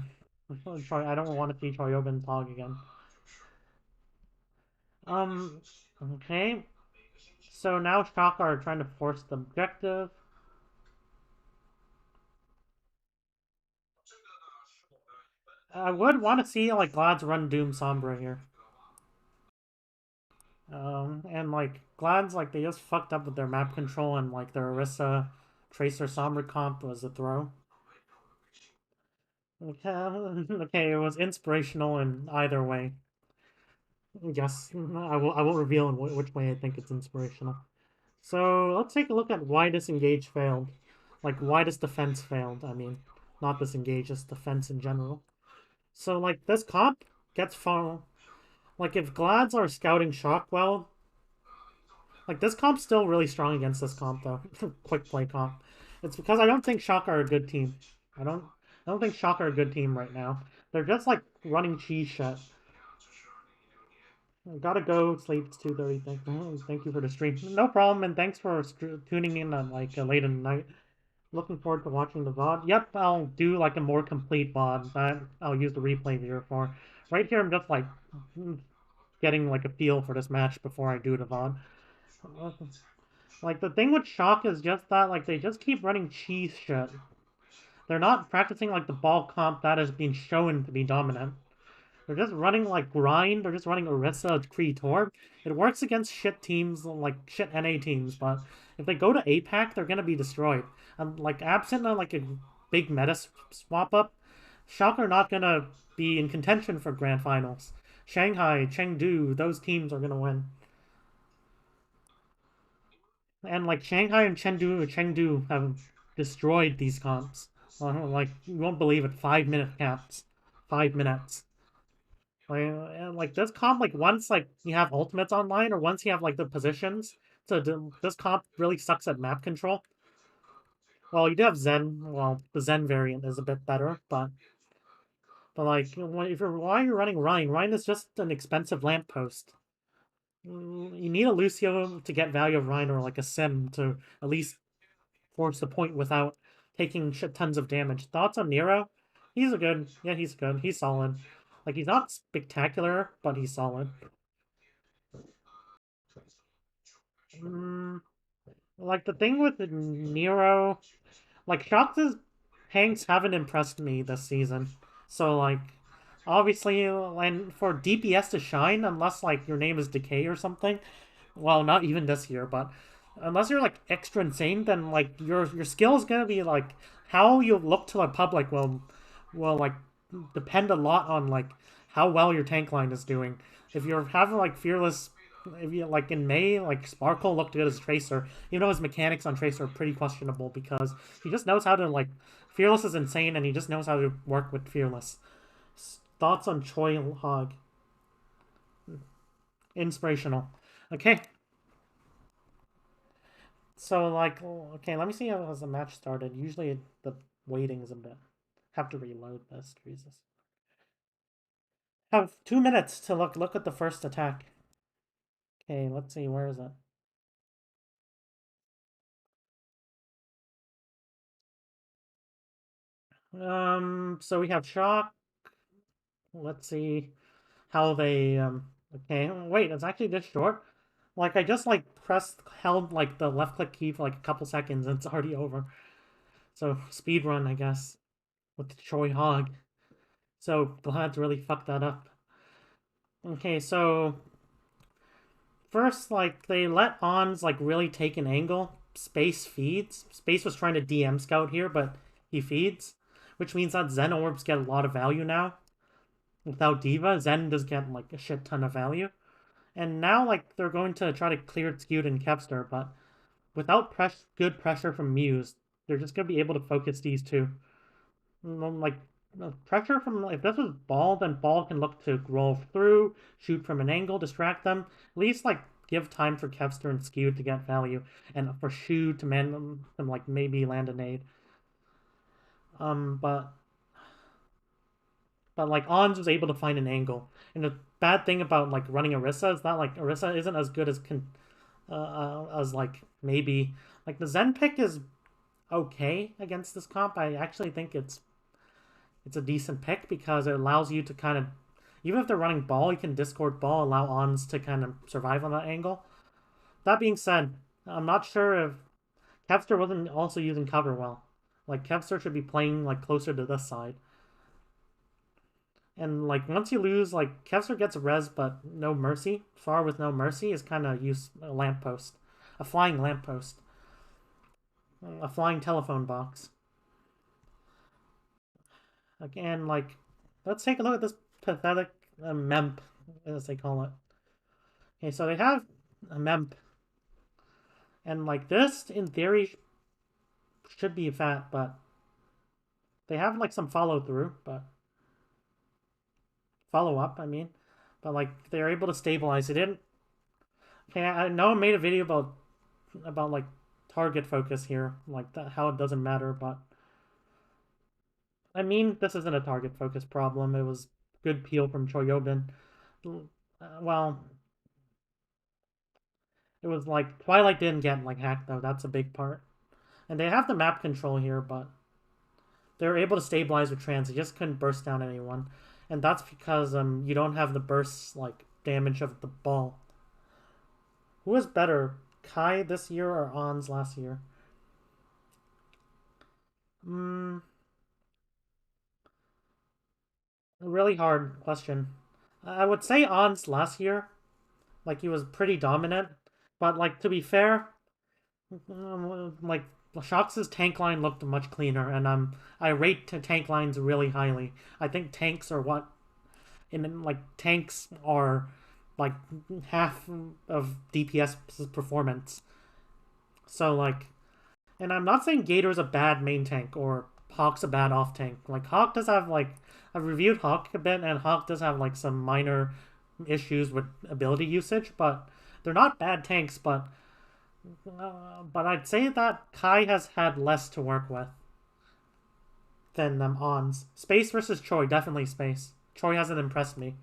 I don't want to see Choyobin Tog again. Okay. So now Shaka are trying to force the objective. I would want to see like Glad's run Doom Sombra here. And like Glad's like they just fucked up with their map control and like their Orisa Tracer Sombra comp was a throw. Okay, okay, it was inspirational in either way. Yes, I will reveal in which way I think it's inspirational. So let's take a look at why disengage failed. Like why this defense failed, I mean. Not disengage, just defense in general. So like this comp gets far like if Glads are scouting Shock well, like this comp's still really strong against this comp though. Quick play comp. It's because I don't think Shock are a good team. I don't think Shock are a good team right now. They're just like running cheese shit. Gotta go. Sleep. It's 2:30. Thank you for the stream. No problem, and thanks for tuning in on like late in the night. Looking forward to watching the VOD. Yep, I'll do like a more complete VOD that I'll use the replay viewer for. Right here, I'm just like getting like a feel for this match before I do the VOD. Like the thing with Shock is just that like they just keep running cheese shit. They're not practicing like the ball comp that has been shown to be dominant. They're just running like grind. They're just running Orisa, Kree, Torb. It works against shit teams, like shit NA teams, but if they go to APAC, they're gonna be destroyed. And like absent of like a big meta swap up, Shock are not gonna be in contention for grand finals. Shanghai, Chengdu, those teams are gonna win. And like Shanghai and Chengdu have destroyed these comps. Like you won't believe it. 5 minute caps, 5 minutes. Like this comp, like once like you have ultimates online or once you have like the positions, so this comp really sucks at map control. Well, you do have Zen. Well, the Zen variant is a bit better, but like if you're why you're running Ryan, Ryan is just an expensive lamppost. You need a Lucio to get value of Ryan or like a Sim to at least force the point without taking shit tons of damage. Thoughts on Nero? He's good. Yeah, he's good. He's solid. Like he's not spectacular, but he's solid. Like the thing with Nero, like Shox's Hanks haven't impressed me this season. So like, obviously, and for DPS to shine, unless like your name is Decay or something, well, not even this year, but unless you're like extra insane, then like your skill is gonna be like how you look to the public will like depend a lot on like how well your tank line is doing. If you're having like fearless, if you like in May, like Sparkle looked good as Tracer, even though his mechanics on Tracer are pretty questionable because he just knows how to like Fearless is insane and he just knows how to work with Fearless. Thoughts on Choi Hog? Inspirational. Okay. So like okay, let me see how the match started. Usually the waiting is a bit. Have to reload this. Jesus. Have 2 minutes to look at the first attack. Okay, let's see, where is it? So we have Shock. Let's see how they okay, wait, it's actually this short. Like I just like held like the left click key for like a couple seconds and it's already over. So speed run, I guess, with Troy Hog. So glad to really fuck that up. Okay, so first, like, they let Ons, like, really take an angle. Space feeds. Space was trying to DM scout here, but he feeds. Which means that Zen orbs get a lot of value now. Without Diva, Zen does get, like, a shit ton of value. And now, like, they're going to try to clear Skewed and Kepster, but without good pressure from Muse, they're just going to be able to focus these two. Like, pressure from, if this was Ball, then Ball can look to roll through, shoot from an angle, distract them. At least, like, give time for Kevster and Skew to get value, and for Shu to man them, like, maybe land a nade. But like Ons was able to find an angle. And the bad thing about like running Orisa is that like Orisa isn't as good as like maybe like the Zen pick is okay against this comp. I actually think it's a decent pick because it allows you to kind of, even if they're running ball, you can discord ball, allow Ons to kind of survive on that angle. That being said, I'm not sure if Kevster wasn't also using cover well. Like Kevster should be playing like closer to this side. And like once you lose, like Kevster gets res but no mercy. Far with no mercy is kind of use a lamppost, a flying lamppost, a flying telephone box. Again, like let's take a look at this pathetic memp, as they call it. Okay, so they have a memp, and like this in theory should be fat, but they have like some follow through, but follow up. I mean, but like they're able to stabilize. It didn't. Okay, I know I made a video about like target focus here, like that, how it doesn't matter, but I mean this isn't a target focus problem. It was good peel from Choyobin. Well, it was like Twilight didn't get like hacked though. That's a big part, and they have the map control here, but they were able to stabilize with trans. They just couldn't burst down anyone, and that's because you don't have the burst like damage of the ball. Who was better, Kai this year or Ons last year? A really hard question. I would say Ons last year, like he was pretty dominant, but like to be fair, like Shox's tank line looked much cleaner, and I rate tank lines really highly. I think tanks are what, in like tanks are like half of DPS performance. So like, and I'm not saying Gator's a bad main tank or Hawk's a bad off tank. Like Hawk does have like, I've reviewed Hawk a bit, and Hawk does have like some minor issues with ability usage, but they're not bad tanks. But I'd say that Kai has had less to work with than Ons. Space versus Choi, definitely Space. Choi hasn't impressed me.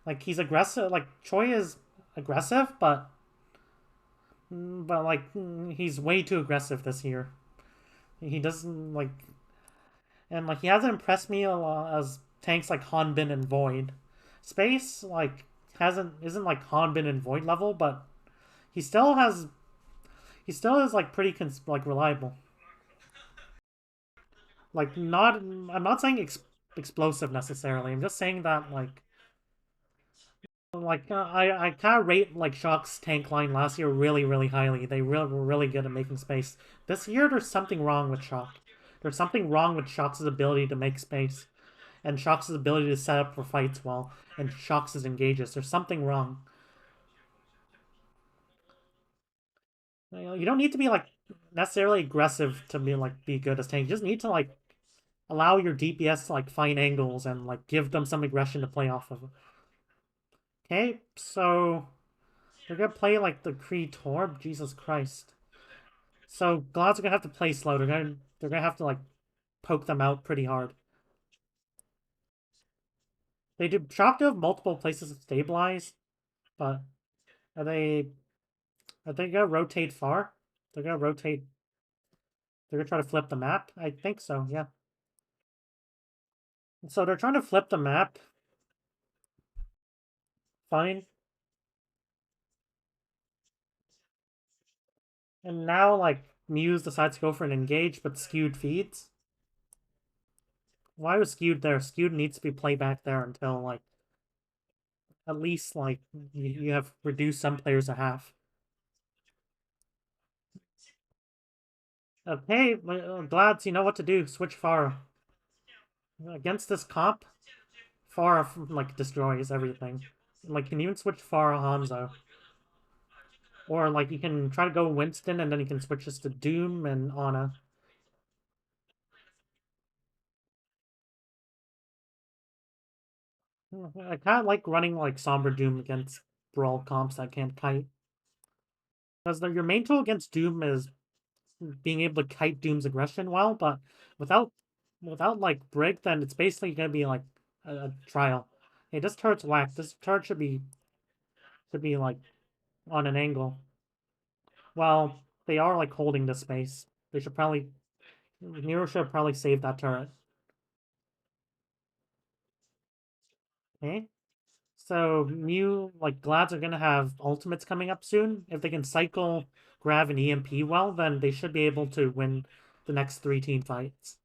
Like he's aggressive. Like Choi is aggressive, but like he's way too aggressive this year. He doesn't like, and like he hasn't impressed me a lot as tanks like Hanbin and Void. Space like isn't like Hanbin and Void level, but he still is like pretty like reliable. Like not, I'm not saying explosive necessarily. I'm just saying that like I kind of rate like Shock's tank line last year really highly. They were really good at making space. This year there's something wrong with Shock. There's something wrong with Shock's ability to make space, and Shock's ability to set up for fights well, and Shock's engages. There's something wrong. You don't need to be like necessarily aggressive to be good as tank. You just need to like allow your DPS to like find angles and like give them some aggression to play off of. Okay, so they're gonna play like the Kree Torb. Jesus Christ. So Glads are gonna have to play slow. They're gonna have to like poke them out pretty hard. They do Shock to have multiple places to stabilize, but are they gonna rotate far? They're gonna rotate. They're gonna try to flip the map. I think so. Yeah. So they're trying to flip the map. Fine. And now, like, Muse decides to go for an engage, but Skewed feeds. Why was Skewed there? Skewed needs to be played back there until, like, at least, like, you have reduced some players a half. Okay, Glads, you know what to do. Switch Pharah. Against this comp, Pharah, like, destroys everything. Like, you can even switch Pharah Hanzo. Or, like, you can try to go Winston, and then you can switch this to Doom and Ana. I kind of like running, like, Sombra Doom against Brawl comps that can't kite. Because your main tool against Doom is being able to kite Doom's aggression well, but without like Brig, then it's basically gonna be like a trial. Hey, this turret's whacked. This turret should be like on an angle. Well, they are like holding the space. They should probably Nero should probably save that turret. Okay. So new like Glads are gonna have ultimates coming up soon. If they can cycle Grav and EMP well, then they should be able to win the next 3 team fights.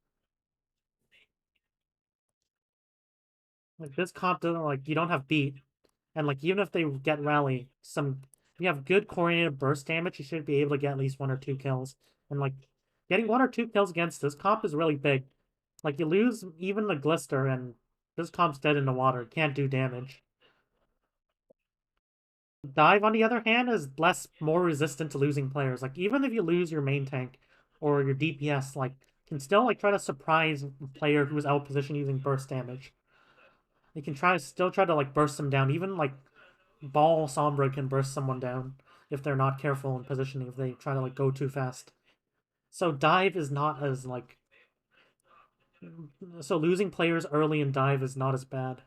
Like this comp doesn't like you don't have beat. And like even if they get rally, if you have good coordinated burst damage, you should be able to get at least 1 or 2 kills. And like getting 1 or 2 kills against this comp is really big. Like you lose even the Glister and this comp's dead in the water, can't do damage. Dive, on the other hand, is more resistant to losing players. Like, even if you lose your main tank or your DPS, like, can still, like, try to surprise a player who's out of position using burst damage. You can still try to, like, burst them down. Even, like, Ball Sombra can burst someone down if they're not careful in positioning, if they try to, like, go too fast. So dive is not as, like... So losing players early in dive is not as bad.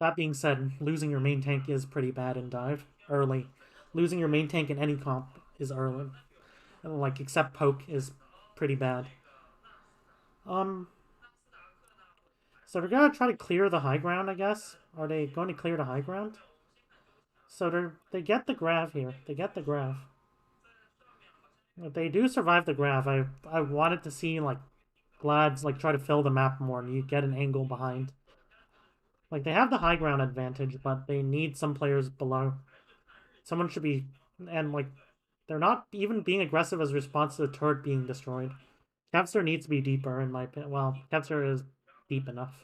That being said, losing your main tank is pretty bad in dive early. Losing your main tank in any comp is early. Like, except poke is pretty bad. So they're gonna try to clear the high ground, I guess. Are they going to clear the high ground? So they get the grav here. They get the grav. If they do survive the grav, I wanted to see like Glads like try to fill the map more and you get an angle behind. Like they have the high ground advantage, but they need some players below. Someone should be and like they're not even being aggressive as a response to the turret being destroyed. Kevster needs to be deeper in my opinion. Well, Kevster is deep enough.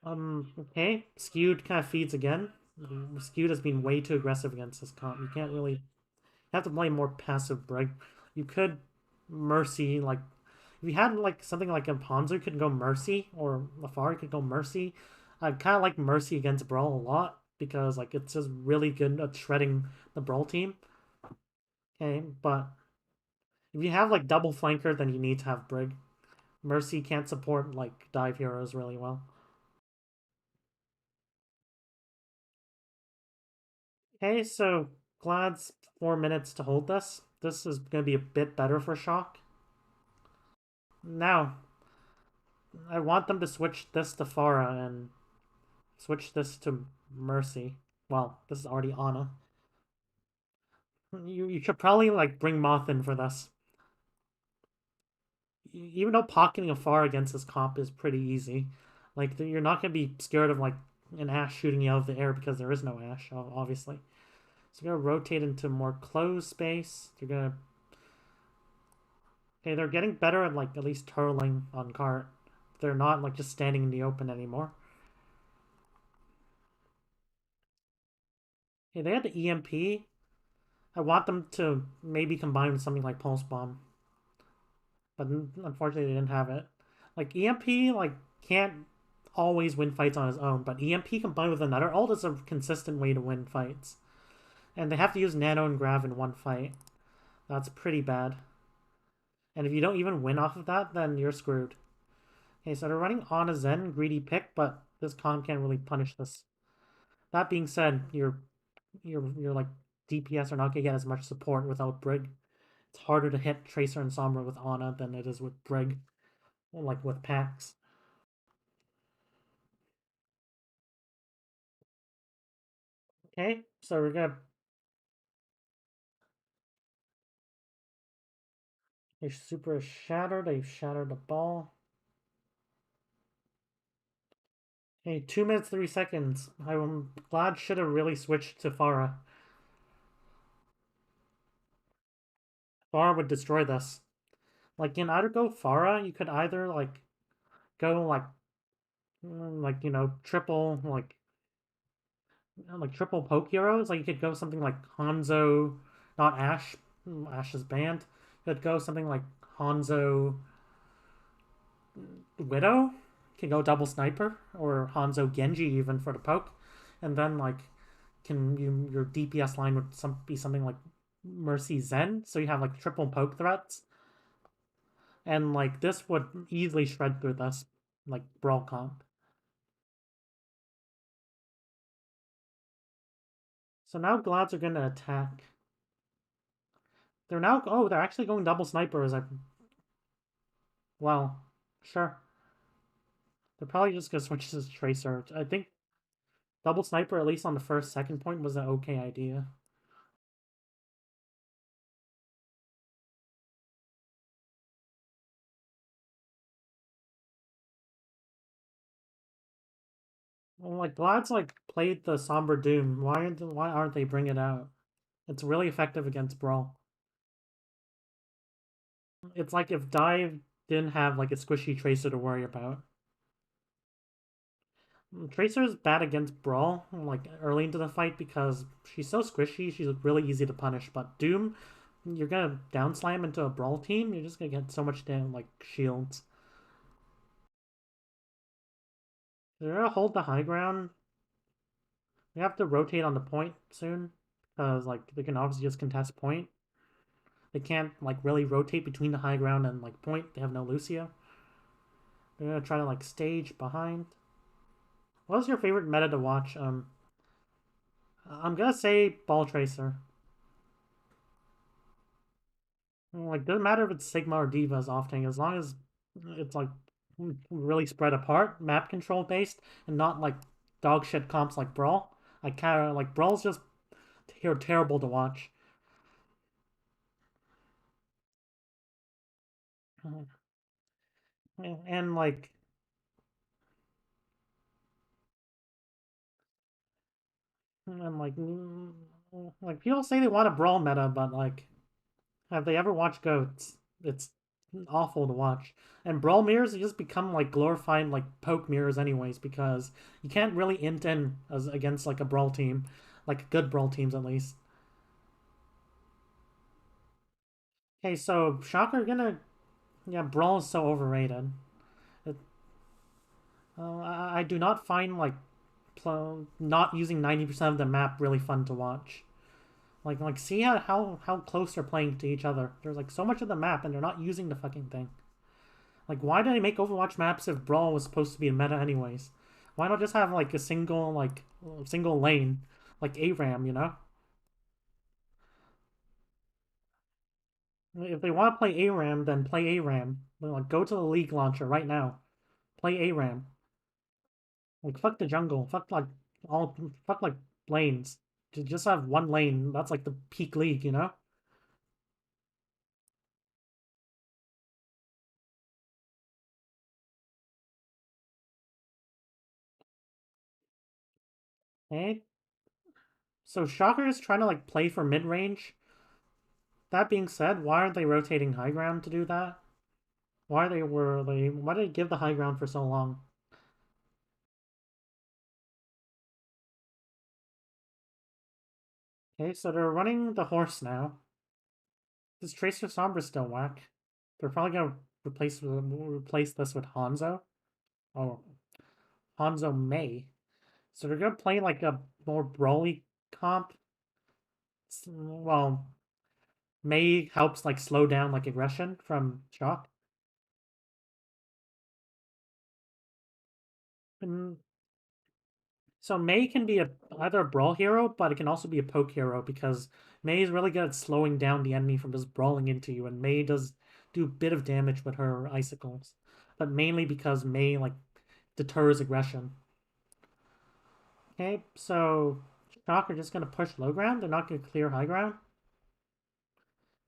Okay. Skewed kind of feeds again. Skewed has been way too aggressive against this comp. You can't really... You have to play more passive Brig. You could Mercy, like... If you had, like, something like a Ponzo could go Mercy, or Lafari could go Mercy. I kind of like Mercy against Brawl a lot, because, like, it's just really good at shredding the Brawl team. Okay, but... If you have, like, double flanker, then you need to have Brig. Mercy can't support, like, dive heroes really well. Okay, so Glad's 4 minutes to hold this. This is going to be a bit better for Shock. Now, I want them to switch this to Farah and switch this to Mercy. Well, this is already Ana. You should probably, like, bring Moth in for this. Even though pocketing a Farah against this comp is pretty easy. Like, you're not going to be scared of, like, an Ashe shooting you out of the air because there is no Ashe, obviously. So you're going to rotate into more closed space. You're going to... Okay, they're getting better at, like, at least turtling on cart. They're not, like, just standing in the open anymore. Okay, they had the EMP. I want them to maybe combine with something like Pulse Bomb. But unfortunately, they didn't have it. Like, EMP, like, can't always win fights on his own, but EMP combined with another ult is a consistent way to win fights. And they have to use Nano and Grav in one fight. That's pretty bad. And if you don't even win off of that, then you're screwed. Okay, so they're running on a Zen greedy pick, but this comp can't really punish this. That being said, your like DPS are not gonna get as much support without Brig. It's harder to hit Tracer and Sombra with Ana than it is with Brig, like with Pax. Okay, so we're gonna... Their super is shattered. They've shattered the ball. Hey, 2 minutes 3 seconds. I'm glad should have really switched to Farah. Farah would destroy this. Like, in either go Farah, you could either, like, go, like, you know, triple, like triple poke heroes. Like, you could go something like Hanzo, not Ashe. Ashe is banned. You could go something like Hanzo Widow. You could go double sniper, or Hanzo Genji even for the poke. And then, like, your DPS line would be something like Mercy Zen, so you have like triple poke threats, and like this would easily shred through this like brawl comp. So now Glads are gonna attack. They're now they're actually going double sniper as I. Well, sure. They're probably just gonna switch to Tracer. I think double sniper, at least on the first, second point, was an okay idea. Well, like Vlad's like played the Somber Doom. Why aren't they bringing it out? It's really effective against Brawl. It's like if Dive didn't have like a squishy Tracer to worry about. Tracer's bad against Brawl, like early into the fight, because she's so squishy, she's really easy to punish. But Doom, you're gonna down slam into a Brawl team, you're just gonna get so much damn like shields. They're gonna hold the high ground. We have to rotate on the point soon, because like they can obviously just contest point. They can't like really rotate between the high ground and like point. They have no Lucio. They're gonna try to like stage behind. What was your favorite meta to watch? I'm gonna say Ball Tracer. Like, doesn't matter if it's Sigma or Divas often, as long as it's like really spread apart, map control based, and not like dog shit comps like Brawl. I kind of like Brawl's just terrible to watch. And like people say they want a Brawl meta, but like, have they ever watched Goats? It's awful to watch. And Brawl mirrors just become like glorified like poke mirrors anyways, because you can't really int in as against like a Brawl team, like good Brawl teams at least. Okay, so Shocker gonna yeah, Brawl is so overrated. It, I do not find like not using 90% of the map really fun to watch. Like see how close they're playing to each other. There's like so much of the map and they're not using the fucking thing. Like why did they make Overwatch maps if Brawl was supposed to be a meta anyways? Why not just have like a single lane like ARAM, you know? If they want to play ARAM, then play ARAM. Like go to the League launcher right now. Play ARAM. Like fuck the jungle. Fuck like lanes. To just have one lane. That's like the peak league, you know? Hey, so Shocker is trying to like play for mid range. That being said, why aren't they rotating high ground to do that? Why did they give the high ground for so long? Okay, so they're running the horse now. This Tracer Sombra's still whack. They're probably gonna replace this with Hanzo. Oh, Hanzo May. So they're gonna play like a more brawly comp. Well, May helps like slow down like aggression from Shock. And so May can be either a brawl hero, but it can also be a poke hero because May is really good at slowing down the enemy from just brawling into you, and May does do a bit of damage with her icicles, but mainly because May like deters aggression. Okay, so Shock are just gonna push low ground. They're not gonna clear high ground.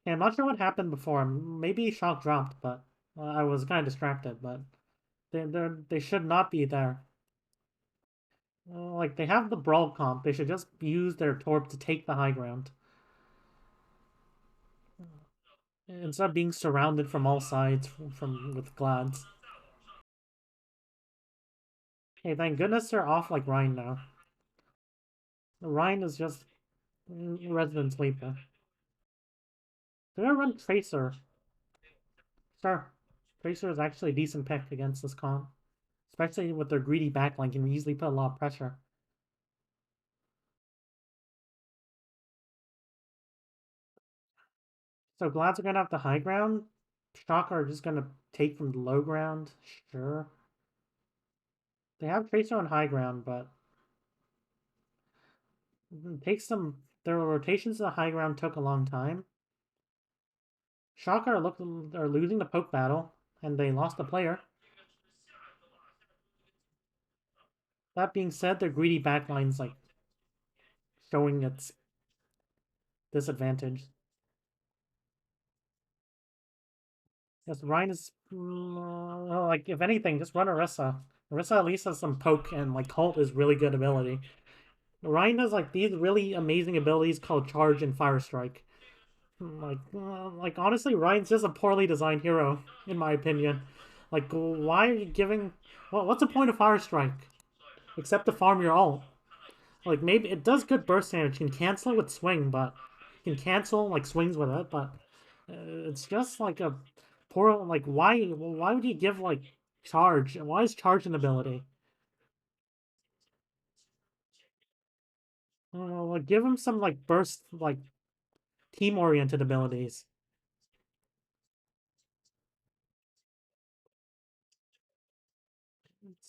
Okay, I'm not sure what happened before. Maybe Shock dropped, but I was kind of distracted. But they should not be there. Like, they have the brawl comp. They should just use their torp to take the high ground. Instead of being surrounded from all sides with glads. Hey, thank goodness they're off like Ryan now. Ryan is just resident sleeper. They're gonna run Tracer. Sure. Tracer is actually a decent pick against this comp. Especially with their greedy backline, can easily put a lot of pressure. So Glads are gonna have the high ground. Shock are just gonna take from the low ground. Sure. They have Tracer on high ground, but it takes them. Their rotations to the high ground took a long time. Shock are losing the poke battle, and they lost a player. That being said, their greedy backline's like showing its disadvantage. Yes, Ryan is like if anything, just run Orisa. Orisa at least has some poke, and like Colt is really good ability. Ryan has like these really amazing abilities called Charge and Fire Strike. Like honestly, Ryan's just a poorly designed hero, in my opinion. Like, why are you giving? Well, what's the point of Fire Strike? Except to farm your ult. Like maybe it does good burst damage. You can cancel it with swing, but you can cancel like swings with it. But it's just like a poor. Like why would you give like charge? Why is charge an ability? Like, give him some like burst like team oriented abilities.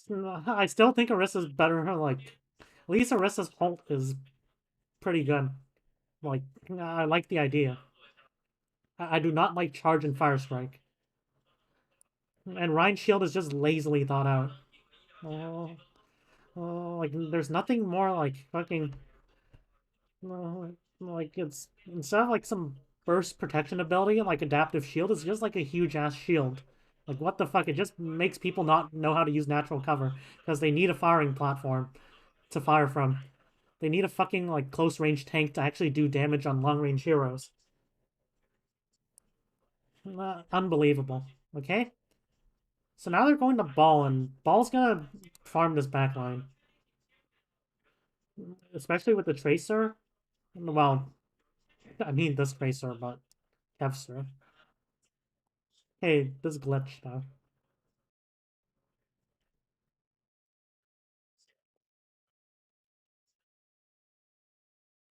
I still think Orisa's better. Like at least Orisa's ult is pretty good. Like I like the idea. I do not like charge and fire strike. And Ryan's shield is just lazily thought out. Oh, like there's nothing more like fucking like it's instead of like some burst protection ability like adaptive shield, it's just like a huge ass shield. Like what the fuck? It just makes people not know how to use natural cover because they need a firing platform to fire from. They need a fucking like close range tank to actually do damage on long range heroes. Unbelievable. Okay. So now they're going to Ball, and Ball's gonna farm this backline. Especially with the Tracer. Well, I mean this Tracer, but Kevster. Hey, this glitch though.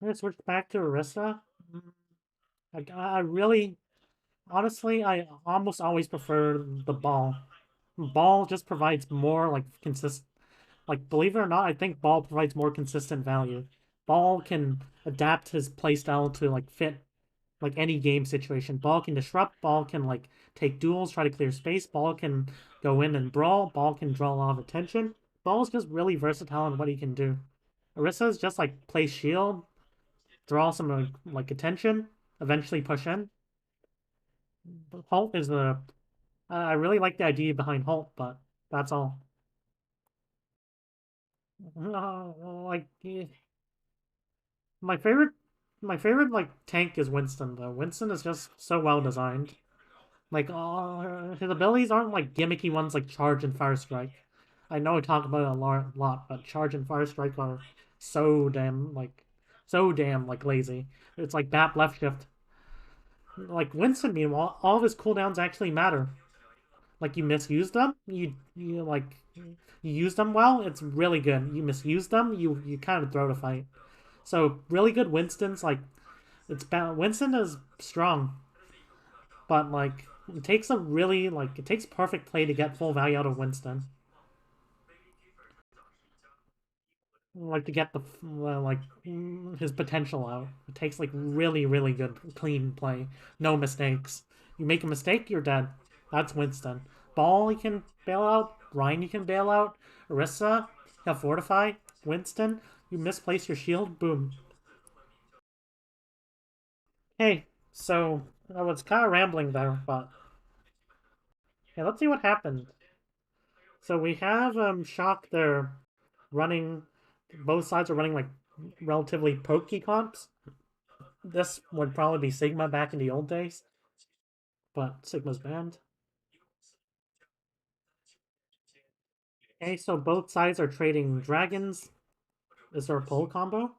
I'm gonna switch back to Orisa. I really, honestly, I almost always prefer the Ball. Ball just provides more like consistent. Like, believe it or not, I think Ball provides more consistent value. Ball can adapt his playstyle to like fit like any game situation. Ball can disrupt. Ball can like take duels, try to clear space. Ball can go in and brawl. Ball can draw a lot of attention. Ball is just really versatile in what he can do. Orisa is just like play shield, draw some like attention, eventually push in. Halt is the I really like the idea behind Halt, but that's all. Like my favorite, my favorite like tank is Winston though. Winston is just so well designed. Like his abilities aren't like gimmicky ones like Charge and Fire Strike. I know I talk about it a lot, but Charge and Fire Strike are so damn like lazy. It's like BAP left shift. Like Winston, meanwhile, all of his cooldowns actually matter. Like you misuse them, you like you use them well, it's really good. You misuse them, you kind of throw the fight. So really good Winston's like it's bad. Winston is strong, but like it takes a really like it takes perfect play to get full value out of Winston. Like to get the like his potential out. It takes like really good clean play, no mistakes. You make a mistake, you're dead. That's Winston. Ball you can bail out. Ryan you can bail out. Orisa, you have fortify. Winston, you misplace your shield. Boom. Hey, so I was kind of rambling there, but yeah, let's see what happened. So we have Shock there running. Both sides are running like relatively pokey comps. This would probably be Sigma back in the old days, but Sigma's banned. Okay, so both sides are trading dragons. Is there a pull combo?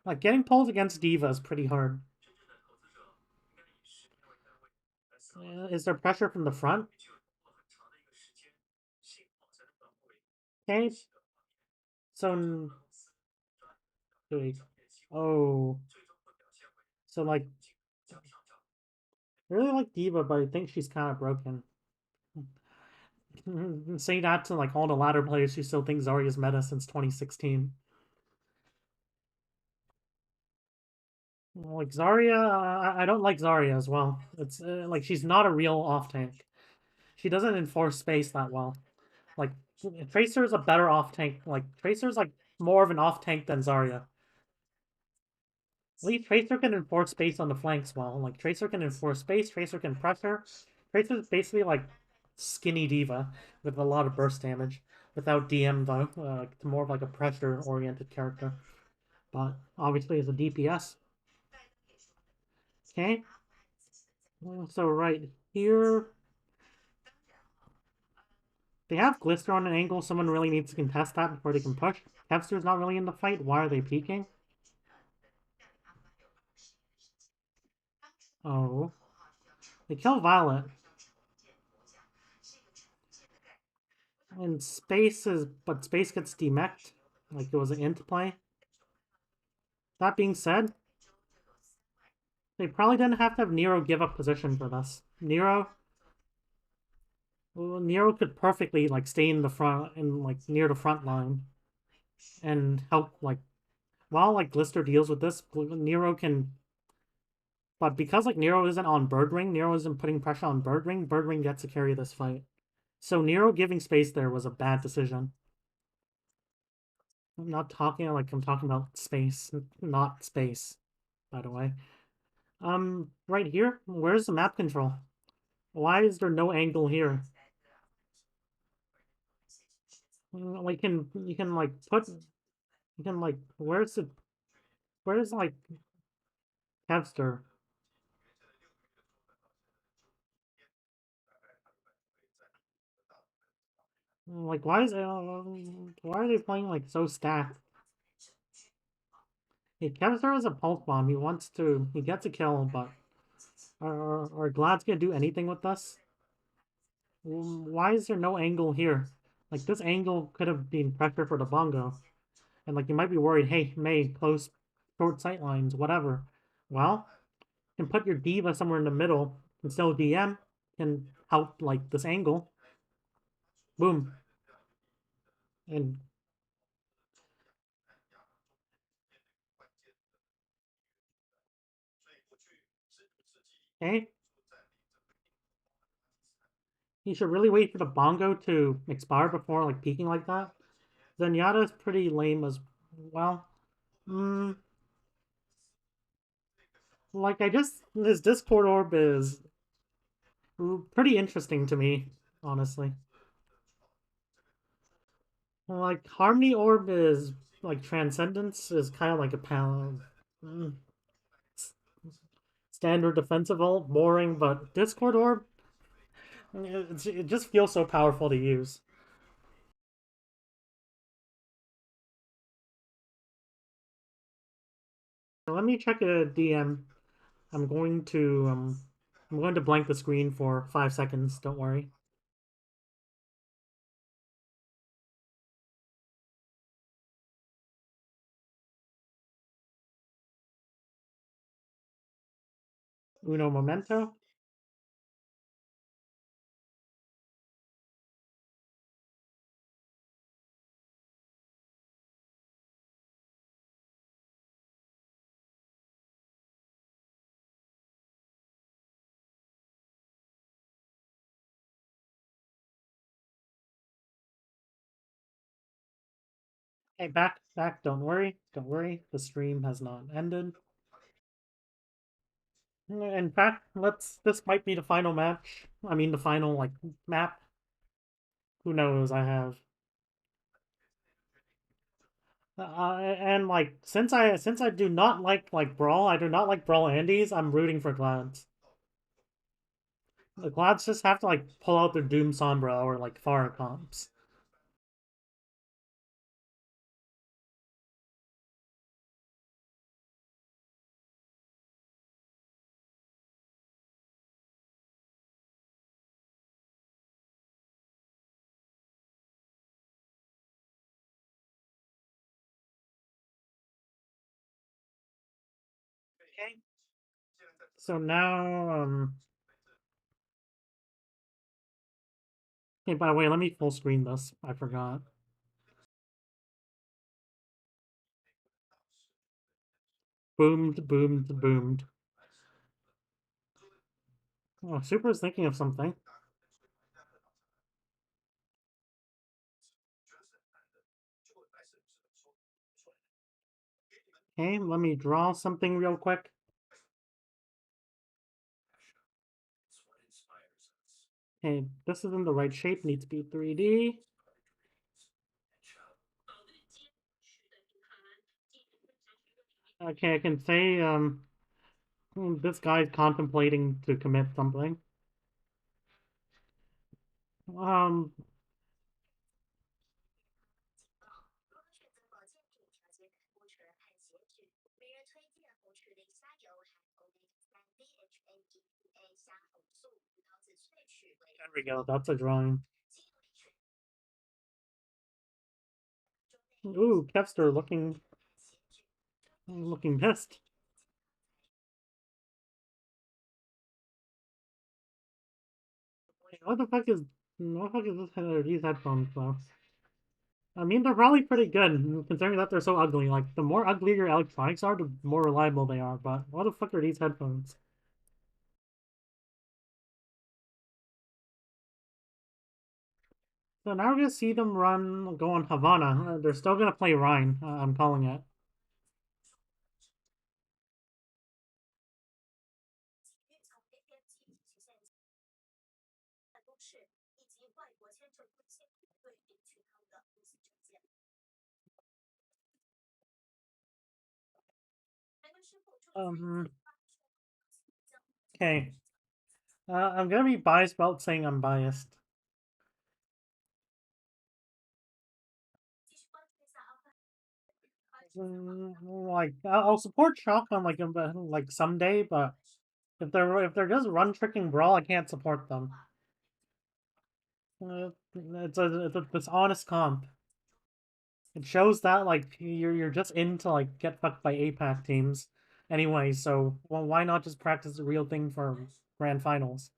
Like getting pulled against Diva is pretty hard. Is there pressure from the front? Okay, so wait. Oh, so like I really like Diva, but I think she's kind of broken. Say that to like all the ladder players who still think Zarya's meta since 2016. Like Zarya, I don't like Zarya as well. It's like she's not a real off tank. She doesn't enforce space that well. Like Tracer's a better off tank. Like Tracer's like more of an off tank than Zarya. At least Tracer can enforce space on the flanks well. Like Tracer can enforce space. Tracer can pressure. Tracer's basically like skinny diva with a lot of burst damage without DM though. Like it's more of like a pressure oriented character. But obviously as a DPS. Okay. So right here, they have Glister on an angle. Someone really needs to contest that before they can push. Kevster's not really in the fight. Why are they peeking? Oh. They kill Violet. And but Space gets demeched. Like it was an int play. That being said, they probably didn't have to have Nero give up position for this. Nero could perfectly like stay in the front and like near the front line and help like while like Glister deals with this, Nero can. But because like Nero isn't on Bird Ring, Nero isn't putting pressure on Bird Ring gets to carry this fight. So Nero giving space there was a bad decision. I'm not talking like I'm talking about space, not space, by the way. Right here, where's the map control? Why is there no angle here? We can you can like put you can like where's like Kevster? Like why are they playing like so stacked? Hey, Kevster has a pulse bomb. He gets a kill, but are Glad's gonna do anything with this? Why is there no angle here? Like this angle could have been pressure for the bongo. And like you might be worried, hey, May, close short sight lines, whatever. Well, you can put your diva somewhere in the middle and still DM can help like this angle. Boom. And okay. You should really wait for the bongo to expire before like peeking like that. Zenyatta is pretty lame as well. Like I just this Discord orb is pretty interesting to me, honestly. Like Harmony Orb is like Transcendence is kind of like a standard defensive ult, boring, but Discord Orb, it just feels so powerful to use. Let me check a DM. I'm going to blank the screen for 5 seconds. Don't worry. Uno momento. Hey, back. Don't worry. Don't worry. The stream has not ended. In fact, this might be the final match. I mean, the final, like, map. Who knows? And, like, since I do not like, Brawl, I do not like Brawl Andes, I'm rooting for Glads. The Glads just have to, like, pull out their Doom Sombra or, like, Pharah comps. Okay. So now, Hey, by the way, let me full screen this. I forgot. Boomed, boomed, boomed. Oh, Super is thinking of something. Okay, let me draw something real quick. Okay, this isn't the right shape, needs to be 3D. Okay, I can say, this guy's contemplating to commit something. Um, there we go, that's a drawing. Ooh, Kevster looking pissed. What the fuck is this, these headphones though? I mean, they're probably pretty good, considering that they're so ugly. Like, the more ugly your electronics are, the more reliable they are, but what the fuck are these headphones? So now we're gonna see them go on Havana. They're still gonna play Rhine, I'm calling it. Okay. I'm gonna be biased about saying I'm biased. Like, I'll support Shock on like someday, but if they're just run tricking Brawl, I can't support them. It's a dishonest comp. It shows that like you're just into like get fucked by APAC teams anyway. So well, why not just practice the real thing for grand finals?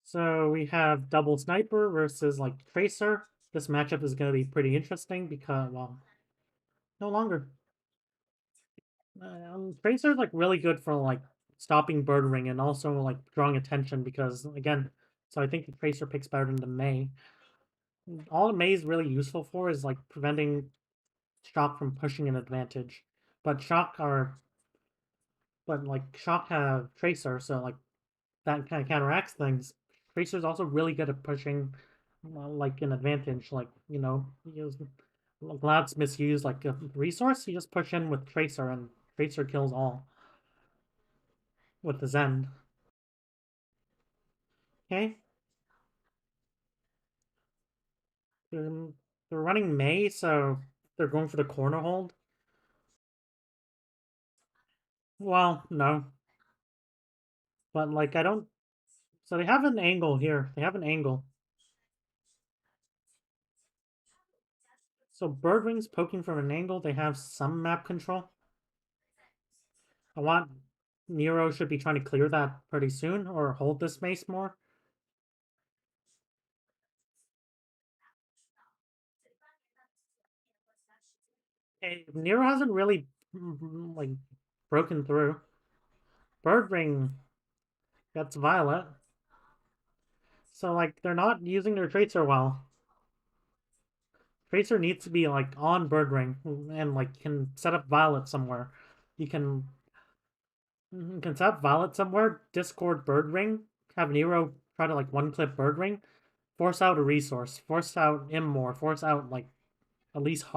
So we have double sniper versus like tracer. This matchup is going to be pretty interesting because well, no longer. Tracer's like really good for like stopping bird ring and also like drawing attention because again, so I think the tracer picks better than the Mei. All Mei is really useful for is like preventing Shock from pushing an advantage. But Shock have Tracer, so like that kind of counteracts things. Tracer's also really good at pushing like an advantage. Like Glad's misuse like a resource. You just push in with Tracer, and Tracer kills all with the Zen. Okay, they're, they're running Mei, so they're going for the corner hold. Well, no, but like I don't. So they have an angle here. They have an angle. So Birdwing's poking from an angle. They have some map control. I want Nero should be trying to clear that pretty soon or hold this mace more. Hey, Nero hasn't really like broken through. Birdwing gets Violet. So like they're not using their Tracer well. Tracer needs to be like on Birdwing and like can set up Violet somewhere. You can set up Violet somewhere, Discord Birdwing, have Nero try to like one clip Birdwing, force out a resource, force out Immore, force out like at least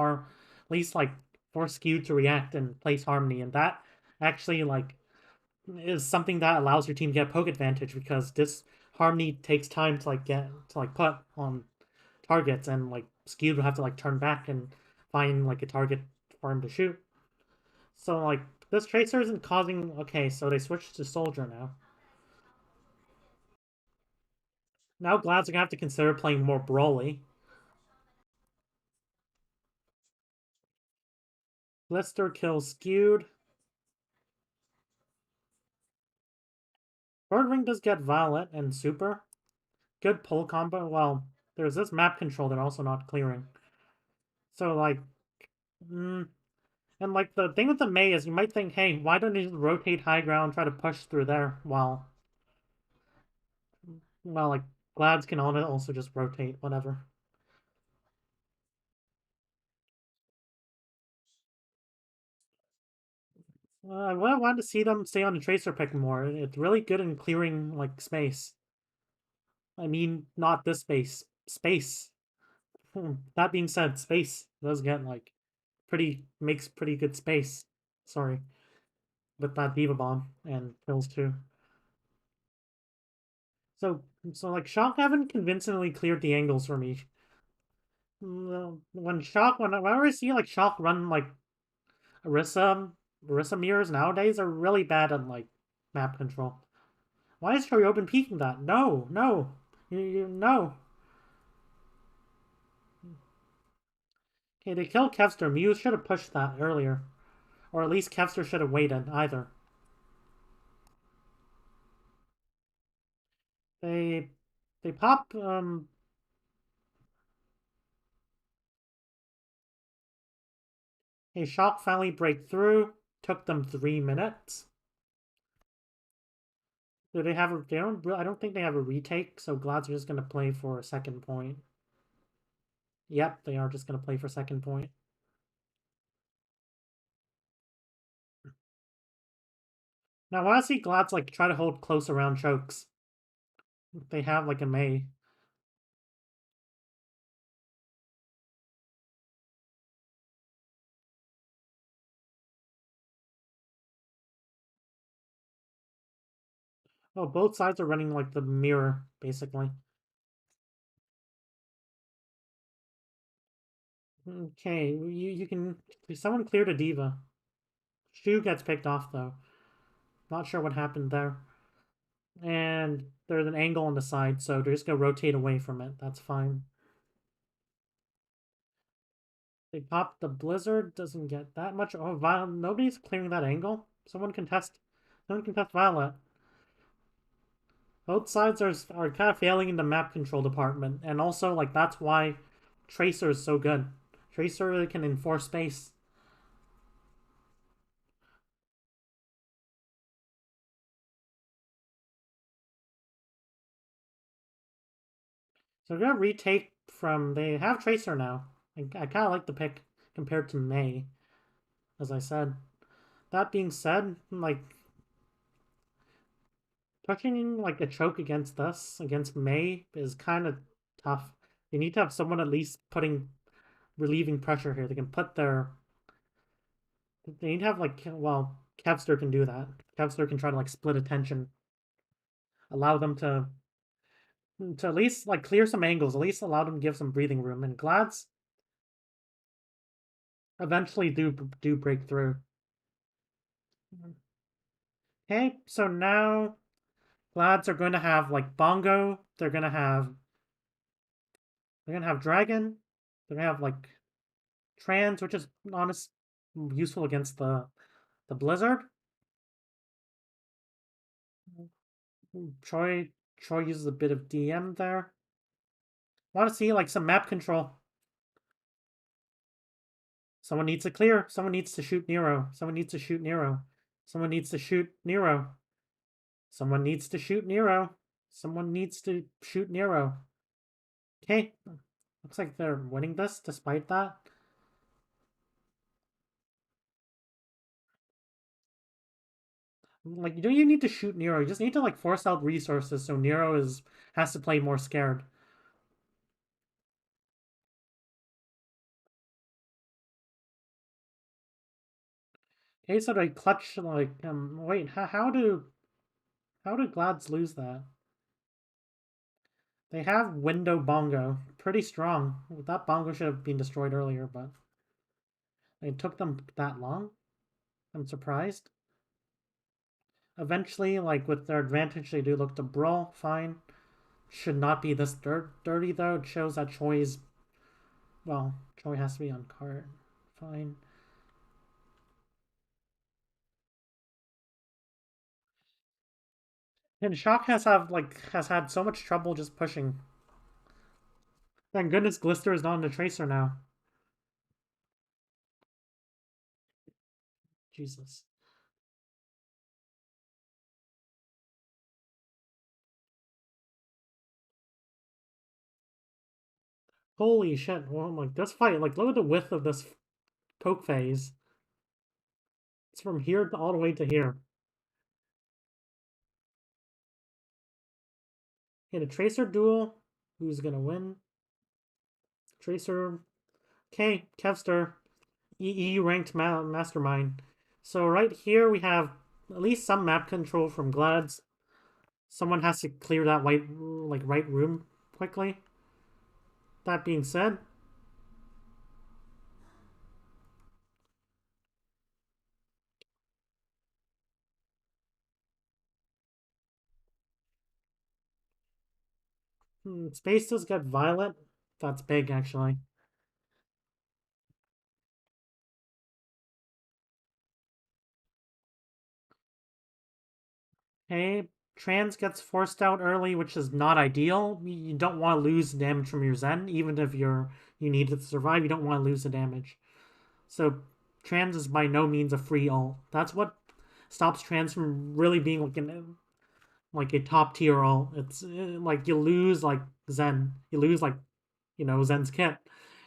like force Skew to react and place Harmony, and that actually like is something that allows your team to get poke advantage because this Harmony takes time to like get to like put on targets, and like Skew will have to like turn back and find like a target for him to shoot. So like this Tracer isn't causing. Okay, so they switched to Soldier now. Now Glad's gonna have to consider playing more Brawly. Blister kills Skewed. Bird Ring does get Violet and Super. Good pull combo. Well, there's this map control they're also not clearing. So, like, and like the thing with the Mei is you might think, hey, why don't you just rotate high ground, try to push through there while, well, like, Glads can also just rotate, whatever. I want to see them stay on the Tracer pick more. It's really good in clearing, like, space. I mean, not this space. Space. That being said, space does get, like, makes pretty good space. Sorry. With that Diva Bomb and kills too. So, like, Shock haven't convincingly cleared the angles for me. Whenever I see, like, Shock run, like, Orisa mirrors nowadays are really bad at, like, map control. Why is Choryobin peeking that? No, no. No. Okay, they killed Kevster. Mew should have pushed that earlier. Or at least Kevster should have waited, either. They pop, hey, Shock finally break through. Took them 3 minutes. Do they have a, I don't think they have a retake, so Glads are just gonna play for a second point. Yep, they are just gonna play for second point. Now I wanna see Glads like try to hold close around chokes. They have like a Mei. Oh, both sides are running like the mirror, basically. Okay, you can someone cleared a diva. Shu gets picked off though. Not sure what happened there. And there's an angle on the side, so they're just gonna rotate away from it. That's fine. They pop the Blizzard, doesn't get that much. Oh, Violet, nobody's clearing that angle. Someone contest Violet. Both sides are kind of failing in the map control department, and also like that's why Tracer is so good. Tracer can enforce space. So we're gonna retake from. They have Tracer now. I kind of like the pick compared to Mei, as I said. That being said, like pushing like a choke against us against Mei is kind of tough. You need to have someone at least relieving pressure here. They can put their. They need to have like Kevster can do that. Kevster can try to like split attention, allow them to at least like clear some angles, at least allow them to give some breathing room. And Glads eventually do break through. Okay, so now Glads are going to have like Bongo. They're gonna have Dragon. They're gonna have like Trans, which is honest useful against the Blizzard. Troy uses a bit of DM there. Want to see like some map control. Someone needs to clear. Someone needs to shoot Nero. Someone needs to shoot Nero. Someone needs to shoot Nero. Someone needs to shoot Nero. Someone needs to shoot Nero. Okay. Looks like they're winning this despite that. Like, you don't even need to shoot Nero. You just need to like force out resources so Nero has to play more scared. Okay, so they clutch like wait, how do Glads lose that? They have Window Bongo. Pretty strong. That Bongo should have been destroyed earlier, but it took them that long. I'm surprised. Eventually, like with their advantage, they do look to brawl. Fine. Should not be this dirty though. It shows that Choi has to be on card. Fine. And Shock has had so much trouble just pushing. Thank goodness Glister is not in the Tracer now. Jesus. Holy shit, well, like, this fight, like, look at the width of this poke phase. It's from here all the way to here. In a Tracer duel, who's gonna win? Tracer. Okay, Kevster. EE ranked mastermind. So right here we have at least some map control from Glads. Someone has to clear that right room quickly. That being said, Space does get Violet. That's big, actually. Okay, Trans gets forced out early, which is not ideal. You don't want to lose damage from your Zen, even if you need it to survive. You don't want to lose the damage. So Trans is by no means a free ult. That's what stops Trans from really being like a top tier ult. It's like you lose like Zen. You lose like Zen's kit,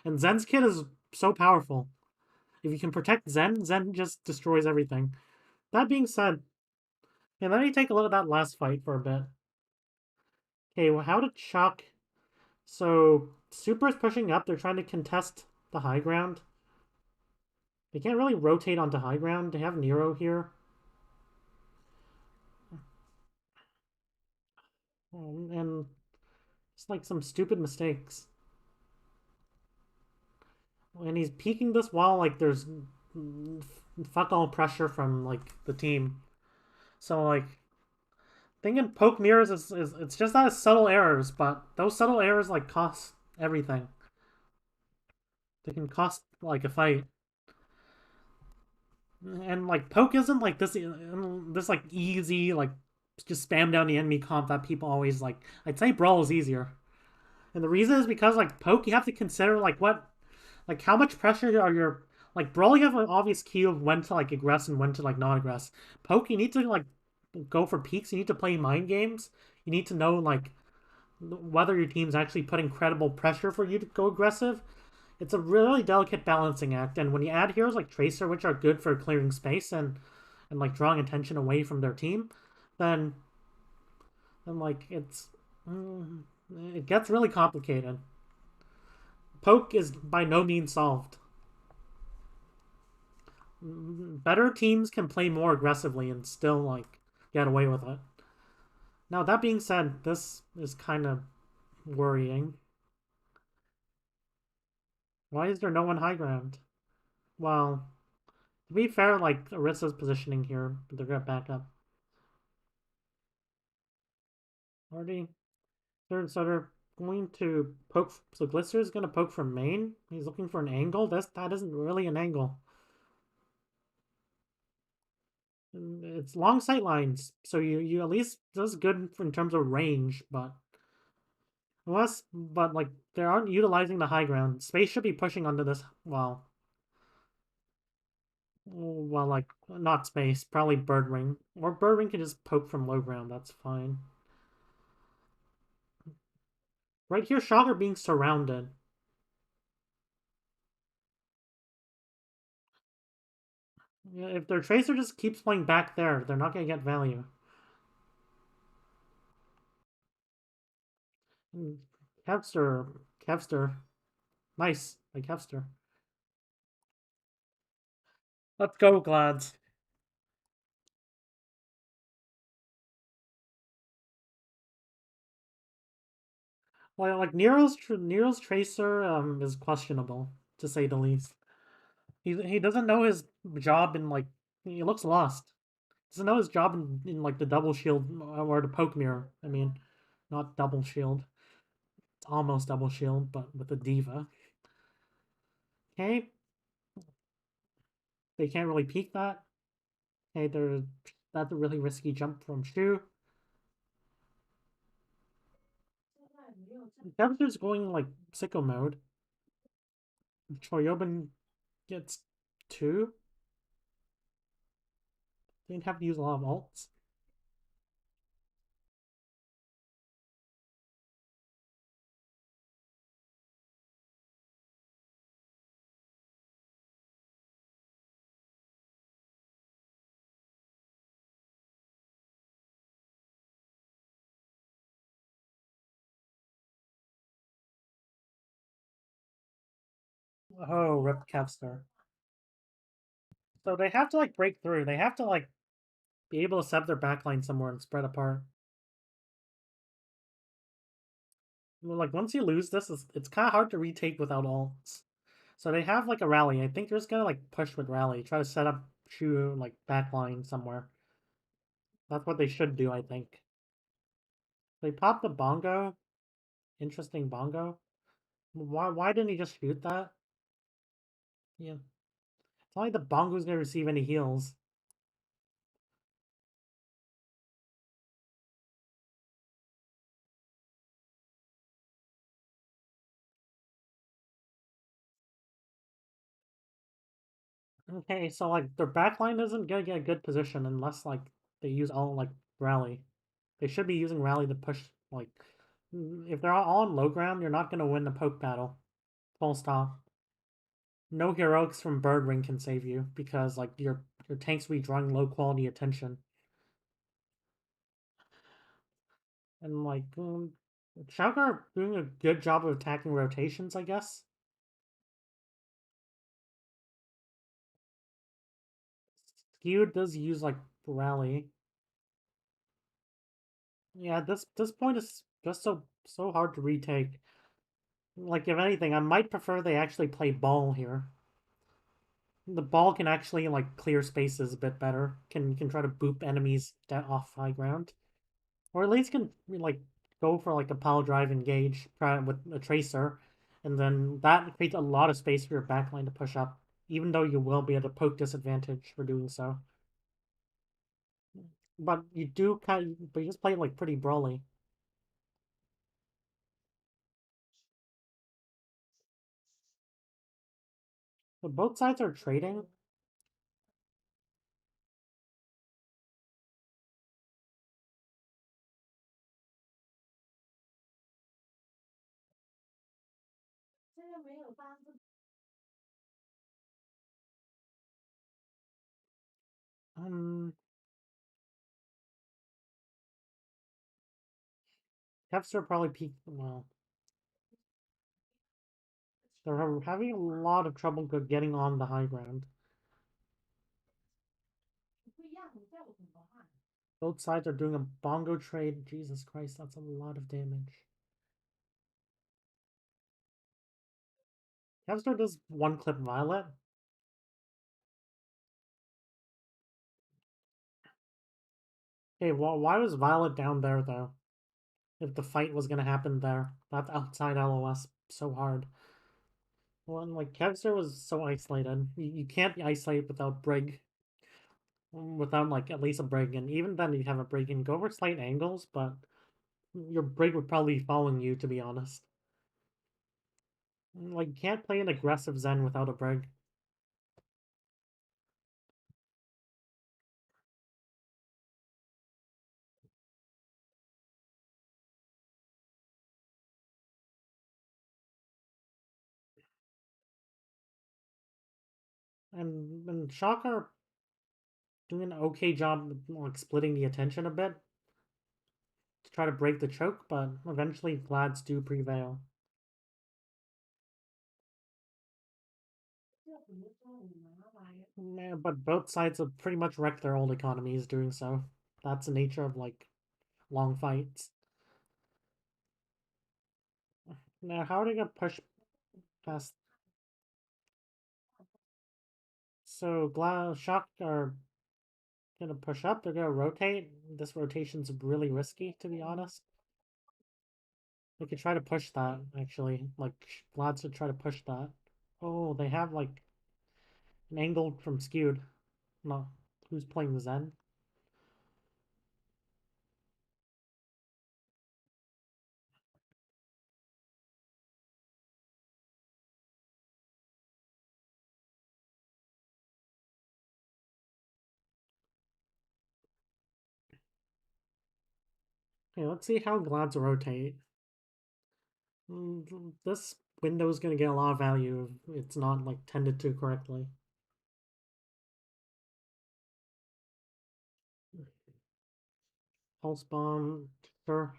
and Zen's kit is so powerful. If you can protect Zen, Zen just destroys everything. That being said, okay, let me take a look at that last fight for a bit. Okay, well, how did Shock... So, Super is pushing up. They're trying to contest the high ground. They can't really rotate onto high ground. They have Nero here. And it's like some stupid mistakes. And he's peeking this while, like, there's fuck all pressure from, like, the team. So, like, thinking poke mirrors is it's just that subtle errors, but those subtle errors, like, cost everything. They can cost, like, a fight. And like poke isn't like this like easy like just spam down the enemy comp that people always like. I'd say brawl is easier, and the reason is because like poke you have to consider like how much pressure are your like brawl you have an obvious cue of when to like aggress and when to like not aggress. Poke you need to like go for peaks. You need to play mind games. You need to know like whether your team's actually putting credible pressure for you to go aggressive. It's a really delicate balancing act, and when you add heroes like Tracer, which are good for clearing space and like drawing attention away from their team, then like it gets really complicated. Poke is by no means solved. Better teams can play more aggressively and still like get away with it. Now that being said, this is kind of worrying. Why is there no one high ground? Well, to be fair, like Arissa's positioning here, but they're gonna back up. Already, so they're going to poke. So Glister is gonna poke from main. He's looking for an angle. That isn't really an angle. It's long sight lines, so you at least does good in terms of range, but like they aren't utilizing the high ground. Space should be pushing onto this. Well, like not Space, probably Birdwing, or Birdwing can just poke from low ground. That's fine. Right here, Shock are being surrounded. Yeah, if their Tracer just keeps playing back there, they're not going to get value. Kevster. Kevster. Nice. Like Kevster. Let's go, Glads. Well, like Nero's Tracer is questionable, to say the least. He doesn't know his job in like he looks lost. Doesn't know his job in like the double shield or the poke mirror. I mean, not double shield. It's almost double shield, but with a diva. Okay. They can't really peek that. Okay, that's a really risky jump from Shu. Kevster's going like sicko mode. Choryobin gets 2. They didn't have to use a lot of ults. Oh, rip Kevster. So they have to like break through. They have to like be able to set their backline somewhere and spread apart. Like once you lose this, it's kind of hard to retake without ults. So they have like a rally. I think they're just gonna like push with rally, try to set up Shu like backline somewhere. That's what they should do, I think. They pop the bongo. Interesting bongo. Why didn't he just shoot that? Yeah. It's not like the bongo's gonna receive any heals. Okay, so like their backline isn't gonna get a good position unless like they use all like rally. They should be using rally to push like if they're all on low ground, you're not gonna win the poke battle. Full stop. No heroics from Bird Ring can save you because like your tanks will be drawing low quality attention. And like Schalke are doing a good job of attacking rotations, I guess. Skew does use like rally. Yeah, this point is just so hard to retake. Like if anything, I might prefer they actually play ball here. The ball can actually like clear spaces a bit better. Can try to boop enemies off high ground, or at least can like go for like a power drive engage with a tracer, and then that creates a lot of space for your backline to push up. Even though you will be at a poke disadvantage for doing so, but but you just play like pretty brawly. So both sides are trading. Um, Kevster probably peaked. Well, they're having a lot of trouble getting on the high ground. Both sides are doing a bongo trade. Jesus Christ, that's a lot of damage. Kevster does one clip Violet. Okay, well, why was Violet down there though? If the fight was gonna happen there, that's outside LOS so hard. Well, and, like Kevster was so isolated. You can't isolate without Brig, without like at least a Brig, and even then you have a Brig and go over slight angles, but your Brig would probably be following you, to be honest. Like, you can't play an aggressive Zen without a Brig. And Shocker doing an okay job like splitting the attention a bit to try to break the choke, but eventually Vlads do prevail. Yeah, but both sides have pretty much wrecked their old economies doing so. That's the nature of like long fights. Now, how are they gonna push past? So, Shock are gonna push up. They're gonna rotate. This rotation's really risky, to be honest. They could try to push that actually. Like Vlad should try to push that. Oh, they have like an angle from skewed. No, who's playing the Zen? Okay, let's see how Glads rotate. This window is going to get a lot of value if it's not like tended to correctly. Pulse bomb, sure.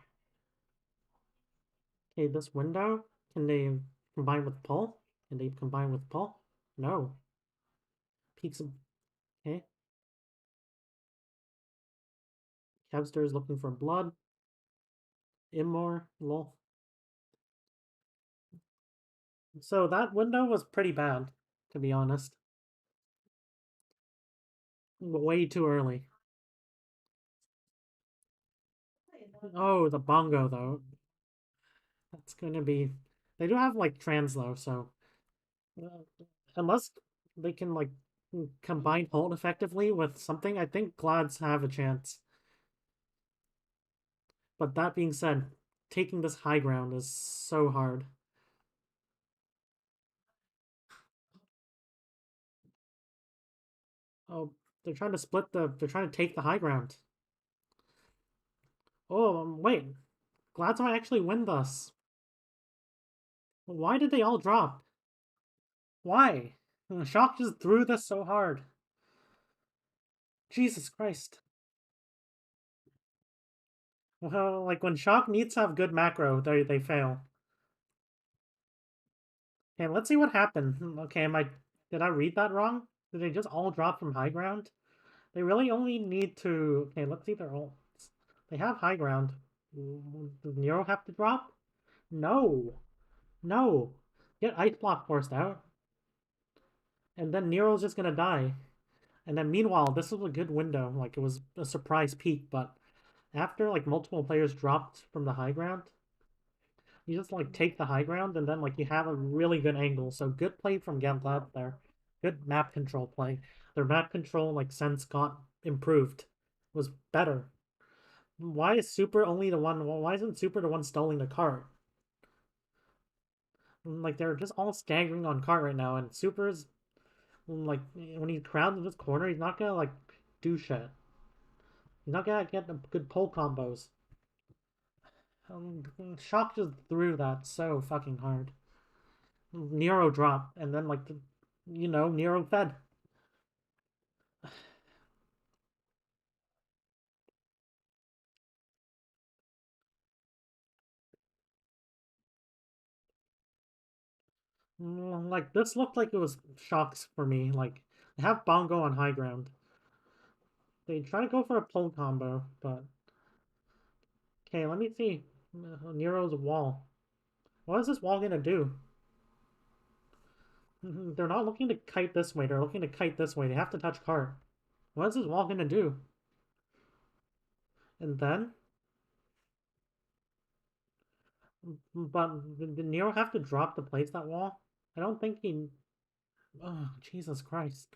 Okay, this window, can they combine with pull? Can they combine with pull? No. Peaks of, okay. Kevster is looking for blood. Immore, lol. So that window was pretty bad, to be honest. Way too early. Oh, the bongo, though. That's gonna be... They do have, like, trans, though, so... unless they can, like, combine hold effectively with something, I think Glads have a chance. But that being said, taking this high ground is so hard. Oh, they're trying to split the... They're trying to take the high ground. Oh, wait. Glads might actually win this. Why did they all drop? Why? Shock just threw this so hard. Jesus Christ. Well, like when Shock needs to have good macro, they fail. Okay, let's see what happened. Okay, did I read that wrong? Did they just all drop from high ground? They really only need to... Okay, let's see their ults. They have high ground. Does Nero have to drop? No. No. Get Ice Block forced out. And then Nero's just gonna die. And then meanwhile, this was a good window. Like, it was a surprise peak, but after, like, multiple players dropped from the high ground, you just, like, take the high ground, and then, like, you have a really good angle. So good play from Gamblad there. Good map control play. Their map control, like, sense got improved. Was better. Why is Super only the one... Why isn't Super the one stalling the cart? Like, they're just all staggering on cart right now, and Super's... Like, when he crowds in this corner, he's not gonna, like, do shit. He's not gonna get good pull combos. Shock just threw that so fucking hard. Nero dropped, and then, like, Nero fed. Like, this looked like it was Shock's for me. Like, they have Bongo on high ground. They try to go for a pull combo, but... Okay, let me see. Nero's wall. What is this wall gonna do? They're not looking to kite this way, they're looking to kite this way. They have to touch cart. What is this wall gonna do? And then... But did Nero have to drop to place that wall? I don't think he... Oh, Jesus Christ.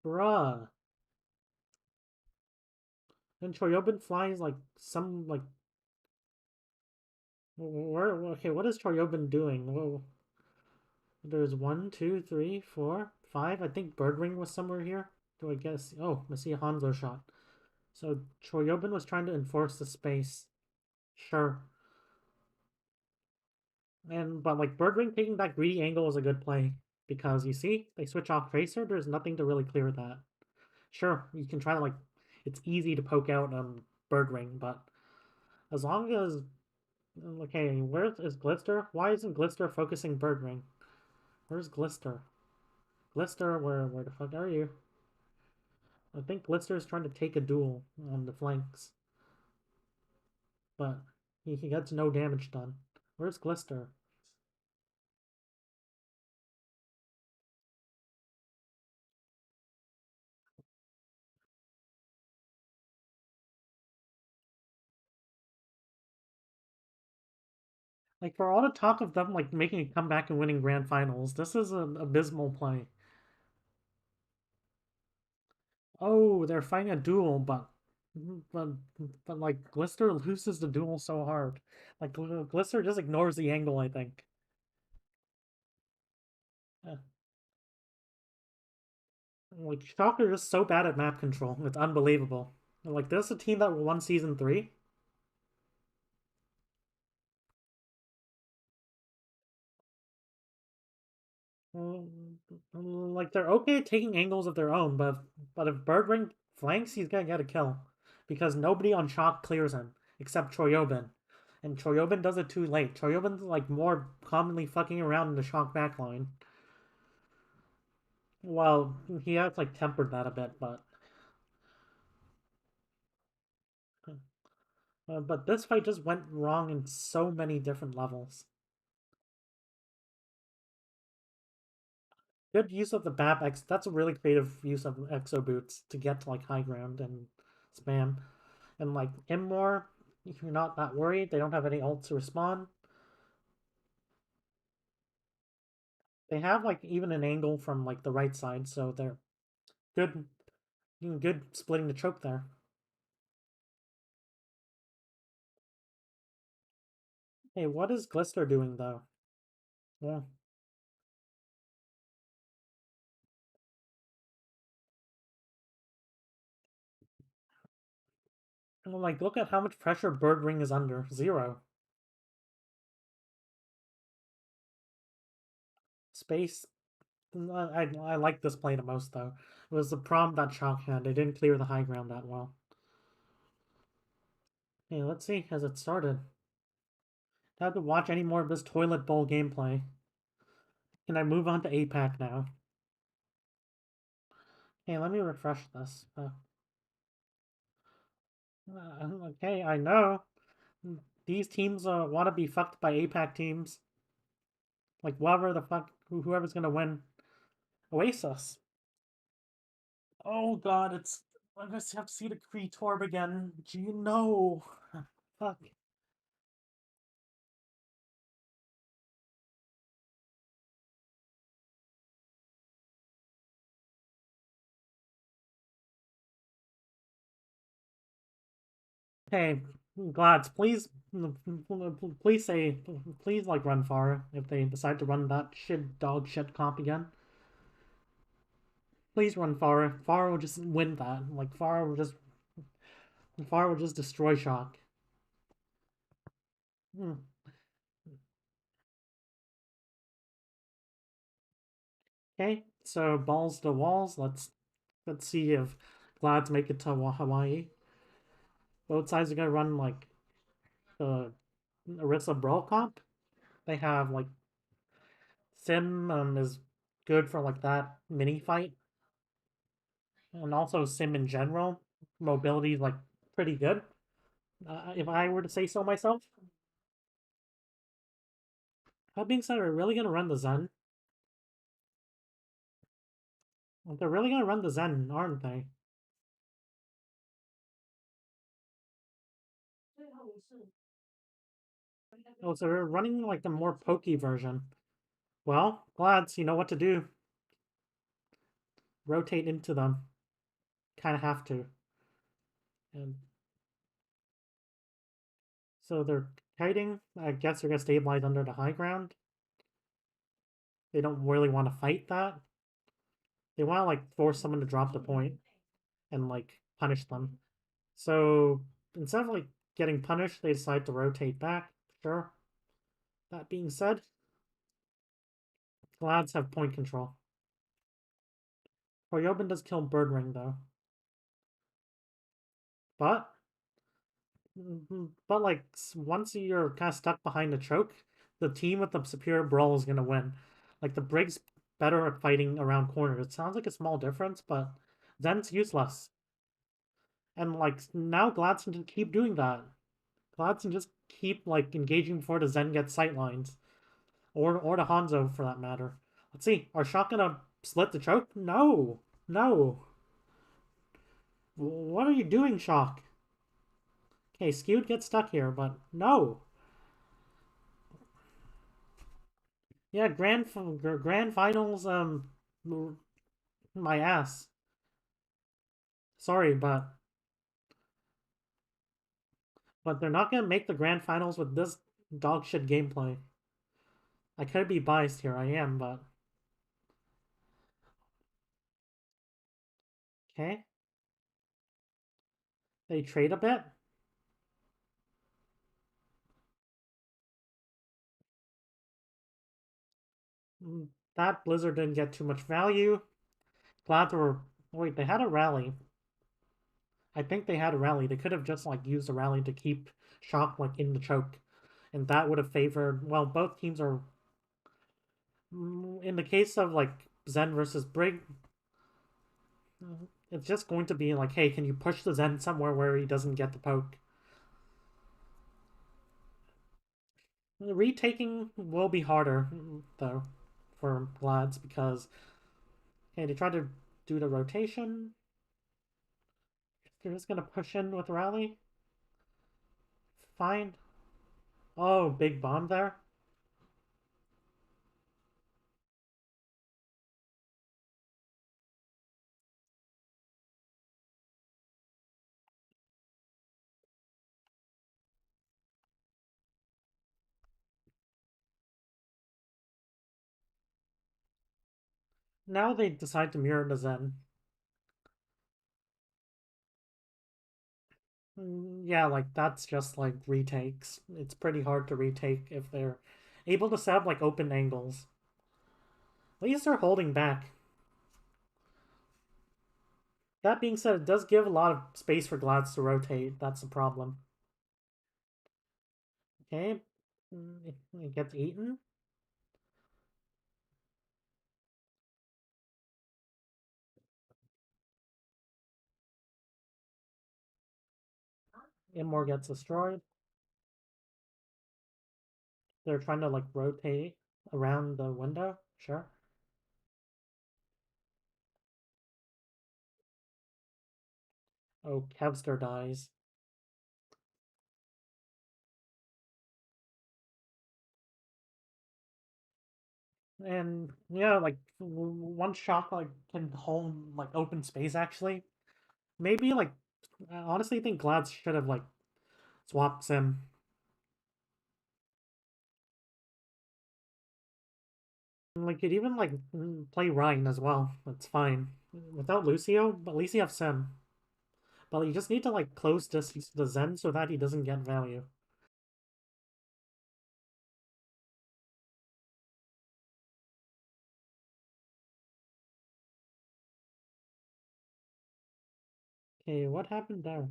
Bruh. And Choryobin flies like some, like... Where... Okay, what is Choryobin doing? Whoa. There's 1, 2, 3, 4, 5. I think Birdring was somewhere here. Do I guess? Oh, I see a Hanzo shot. So Choryobin was trying to enforce the space. Sure. But like Birdring taking that greedy angle is a good play. Because you see, they switch off Tracer, there's nothing to really clear that. Sure, you can try to like... It's easy to poke out Birdring, but... As long as... Okay, where is Glister? Why isn't Glister focusing Birdring? Where's Glister? Glister, where the fuck are you? I think Glister is trying to take a duel on the flanks. But he gets no damage done. Where's Glister? Like, for all the talk of them, like, making a comeback and winning grand finals, this is an abysmal play. Oh, they're fighting a duel, but, but like, Glister loses the duel so hard. Like, Glister just ignores the angle, I think. Uh, like, Shocker is so bad at map control. It's unbelievable. Like, this is a team that won Season 3. Like they're okay at taking angles of their own, but if Birdring flanks, he's gonna get a kill because nobody on Shock clears him except Choyobin, and Choyobin does it too late. Choyobin's like more commonly fucking around in the Shock backline. Well, he has like tempered that a bit, but this fight just went wrong in so many different levels. Good use of the BAP X. That's a really creative use of Exo Boots to get to like high ground and spam. And like Immore, if you're not that worried, they don't have any ult to respond. They have like even an angle from like the right side, so they're good good splitting the choke there. Hey, what is Glister doing though? Yeah. Well, like look at how much pressure Birdring is under. 0. Space. I like this play the most though. It was the problem that Shock had. They didn't clear the high ground that well. Hey, let's see. Has it started? I have to watch any more of this toilet bowl gameplay. Can I move on to APAC now? Hey, let me refresh this. Okay, I know. These teams want to be fucked by APAC teams. Like, whoever the fuck, whoever's gonna win. Oasis. Oh god, it's. I just have to see the Kree Torb again. Gee, no. Fuck. Hey, Glads, please say, please like run far if they decide to run that dog shit comp again. Please run Farah. Farah will just win that. Like Farah will just destroy Shock. Hmm. Okay, so balls to walls. Let's see if Glads make it to Hawaii. Both sides are gonna run like the Arisa Brawl comp. They have like Sim is good for like that mini fight, and also Sim in general. Mobility is like pretty good. If I were to say so myself. That being said, we're really gonna run the Zen. They're really gonna run the Zen, aren't they? Oh, so we're running like the more pokey version. Well, Glads, you know what to do. Rotate into them. Kind of have to. And so they're kiting. I guess they're gonna stabilize under the high ground. They don't really want to fight that. They want to like force someone to drop the point and like punish them. So instead of like getting punished, they decide to rotate back. Sure. That being said, Glads have point control. Koryobin does kill Birdring though. But like once you're kind of stuck behind the choke, the team with the superior brawl is gonna win. Like the Brig's better at fighting around corners. It sounds like a small difference, but Zen's useless. And like now Gladson can keep doing that. Gladson just keep like engaging before the Zen gets sightlines. Or the Hanzo for that matter. Let's see. Are Shock gonna split the choke? No. No. What are you doing, Shock? Okay, Skewed gets stuck here, but no. Yeah, grand finals. My ass. Sorry, but they're not gonna make the grand finals with this dog shit gameplay. I could be biased here. I am, but okay. They trade a bit. that Blizzard didn't get too much value. Glad they were... Wait, they had a rally. I think they had a rally. They could have just like used a rally to keep Shock like in the choke. And that would have favored... Well, both teams are... In the case of like Zen versus Brig, it's just going to be like, hey, can you push the Zen somewhere where he doesn't get the poke? The retaking will be harder, though, for Glads, because okay, they try to do the rotation. They're just gonna push in with Rally. Fine. Oh, big bomb there. Now they decide to mirror the Zen. Yeah, like that's just like retakes. It's pretty hard to retake if they're able to set up like open angles. At least they're holding back. That being said, it does give a lot of space for Glads to rotate. That's the problem. Okay. It gets eaten. Immor gets destroyed. They're trying to like rotate around the window. Sure. Oh, Kevster dies. And yeah, like one shot like can hold like open space actually. Maybe like I honestly think Glads should have like swapped Sim. Like could even like play Ryan as well. That's fine. Without Lucio, but at least you have Sim. But you just need to like close this the Zen so that he doesn't get value. Okay, what happened there?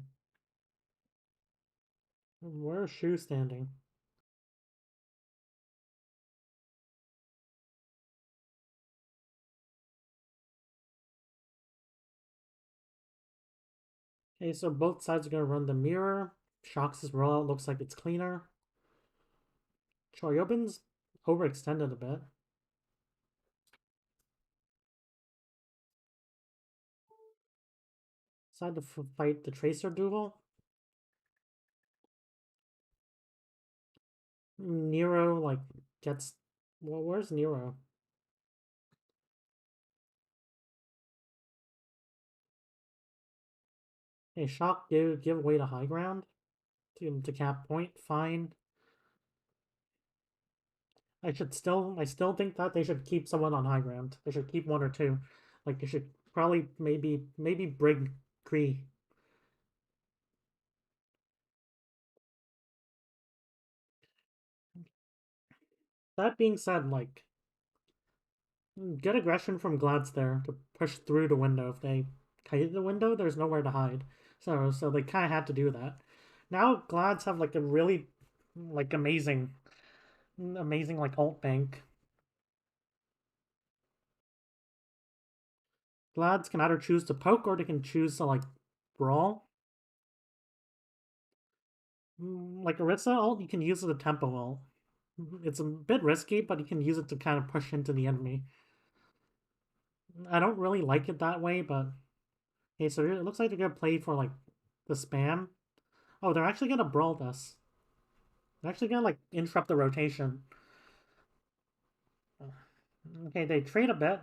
Where's Shu standing? Okay, so both sides are gonna run the mirror. Shox' rollout looks like it's cleaner. Choryobin's overextended a bit. Decide to fight the Tracer duel. Nero, like, gets... Well, where's Nero? Hey, Shock, give away the high ground to cap point. Fine. I still think that they should keep someone on high ground. They should keep one or two. Like, they should probably maybe Brig Kree. That being said, like, good aggression from Glads there to push through the window. If they kite the window, there's nowhere to hide. So they kind of had to do that. Now Glads have like a really like amazing like ult bank. Glads can either choose to poke or they can choose to like brawl. Like Orisa ult, you can use it as a tempo ult. It's a bit risky, but you can use it to kind of push into the enemy. I don't really like it that way, but okay, so it looks like they're gonna play for like the spam. Oh, they're actually gonna brawl us. They're actually gonna like interrupt the rotation. Okay, they trade a bit.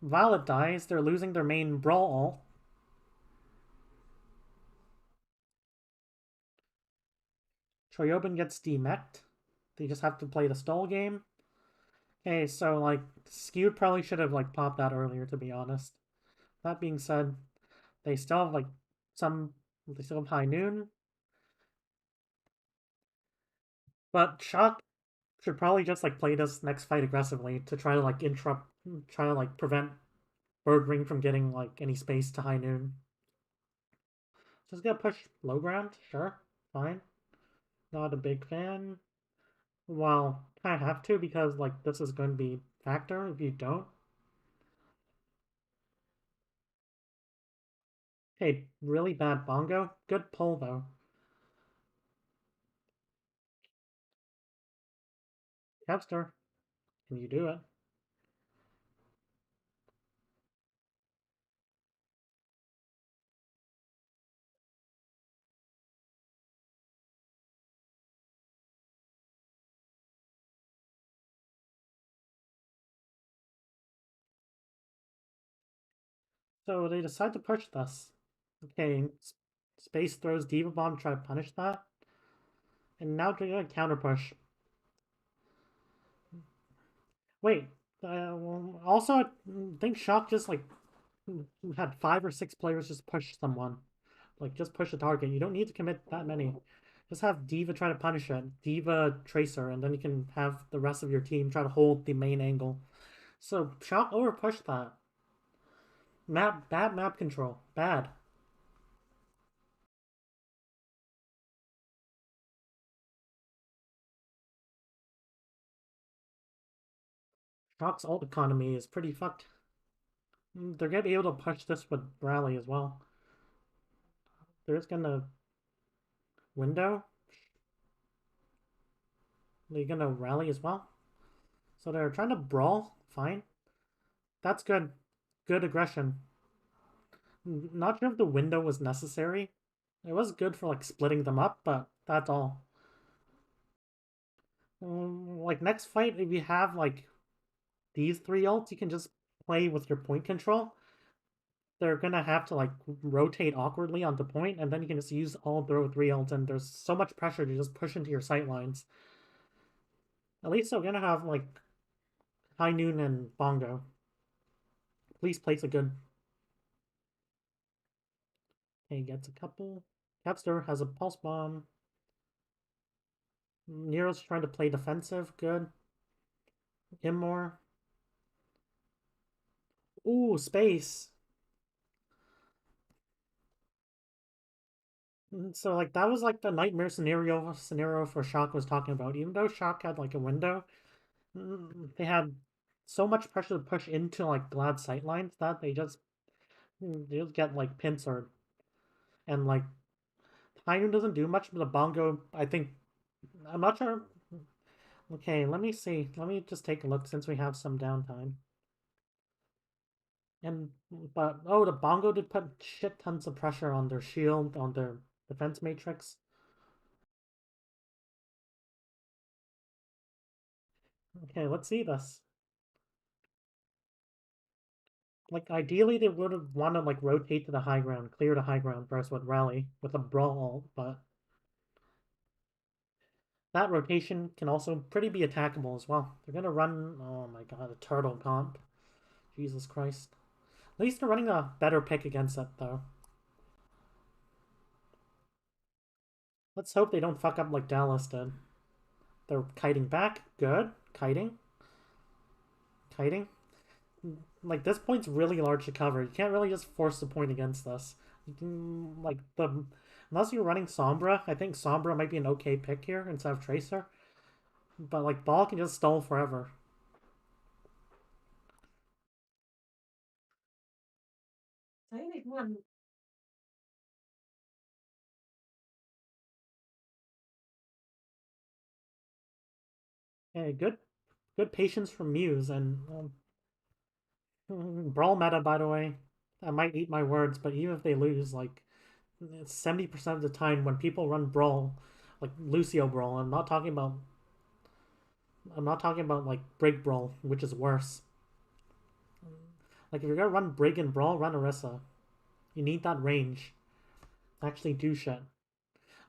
Violet dies. They're losing their main brawl ult. Choryobin gets demeched. They just have to play the stall game. Okay, so like Skewed probably should have like popped that earlier, to be honest. That being said, they still have like they still have High Noon. But should probably just like play this next fight aggressively to try to like interrupt, try to like prevent Bird Ring from getting like any space to High Noon. Just gonna push low ground, sure, fine. Not a big fan. Well, I have to because like this is going to be factor if you don't. Okay, really bad bongo. Good pull though. Capster, can you do it? So they decide to push this. Okay, Space throws Diva Bomb to try to punish that. And now they're gonna counter push. Wait, well, also I think Shock just like had 5 or 6 players just push someone. Like just push a target. You don't need to commit that many. Just have Diva try to punish it. Diva Tracer, and then you can have the rest of your team try to hold the main angle. So Shock over push that. Bad map control. Bad. Shock's ult economy is pretty fucked. They're gonna be able to push this with Rally as well. They're just gonna window. They're gonna rally as well. So they're trying to brawl. Fine. That's good. Good aggression. Not sure if the window was necessary. It was good for like splitting them up, but that's all. Like next fight, if you have like these 3 ults, you can just play with your point control. They're gonna have to like rotate awkwardly onto point, and then you can just use all throw 3 ults, and there's so much pressure to just push into your sight lines. At least they're gonna have like High Noon and Bongo. Please place a good. Okay, gets a couple. Capster has a pulse bomb. Nero's trying to play defensive. Good. Immore. Ooh, space. So like that was like the nightmare scenario for Shock was talking about. Even though Shock had like a window, they had so much pressure to push into like Glad sightlines that they just get like pincered. And like Hynun doesn't do much, but the Bongo, I think I'm not sure. Okay, let me see. Let me just take a look since we have some downtime. And but oh, the Bongo did put shit tons of pressure on their shield, on their defense matrix. Okay, let's see this. Like ideally they would have wanted like rotate to the high ground, clear the high ground first with rally with a brawl, but that rotation can also pretty be attackable as well. They're gonna run oh my god, a turtle comp. Jesus Christ. At least they're running a better pick against it though. Let's hope they don't fuck up like Dallas did. They're kiting back. Good. Kiting. Kiting. Like, this point's really large to cover. You can't really just force the point against this. You can, like, unless you're running Sombra, I think Sombra might be an okay pick here instead of Tracer. But, like, Ball can just stall forever. Okay, good patience from Muse, and Brawl meta, by the way. I might eat my words, but even if they lose, like 70% of the time when people run Brawl, like Lucio Brawl, I'm not talking about like Brig Brawl, which is worse. Like if you're gonna run Brig and Brawl, run Orisa. You need that range to actually do shit.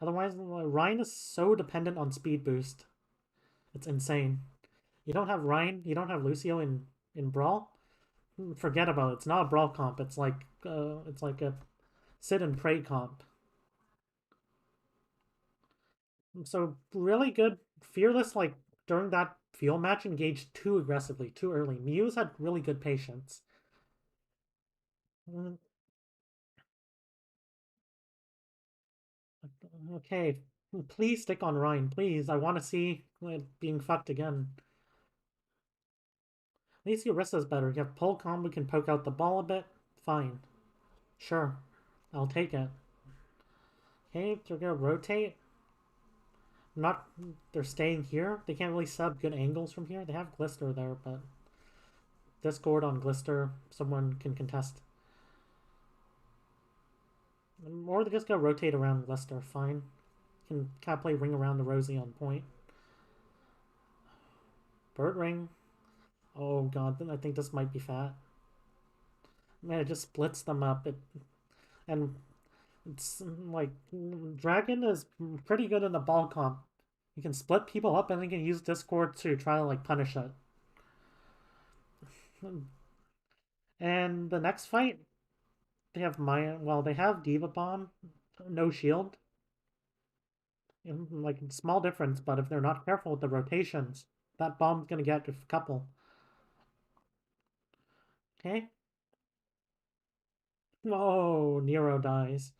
Otherwise, Ryan is so dependent on speed boost. It's insane. You don't have Ryan, you don't have Lucio in Brawl. Forget about it. It's not a Brawl comp. It's like a sit and pray comp. So really good, fearless. Like during that field match, engaged too aggressively, too early. Muse had really good patience. Okay, please stick on Ryan, please. I want to see it being fucked again. At least Orisa's better. You have pull combo, can poke out the ball a bit. Fine. Sure. I'll take it. Okay, they're gonna rotate. Not, they're staying here. They can't really sub good angles from here. They have Glister there, but Discord on Glister, someone can contest. Or they're just gonna rotate around Glister. Fine. Can kind of play ring around the Rosie on point. Bird ring. Oh god, I think this might be fat. Man, it just splits them up. And it's like Dragon is pretty good in the ball comp. You can split people up and you can use Discord to try to like punish it. And the next fight, they have they have Diva Bomb, no shield. Like small difference, but if they're not careful with the rotations, that bomb's gonna get a couple. Okay. Oh, Nero dies.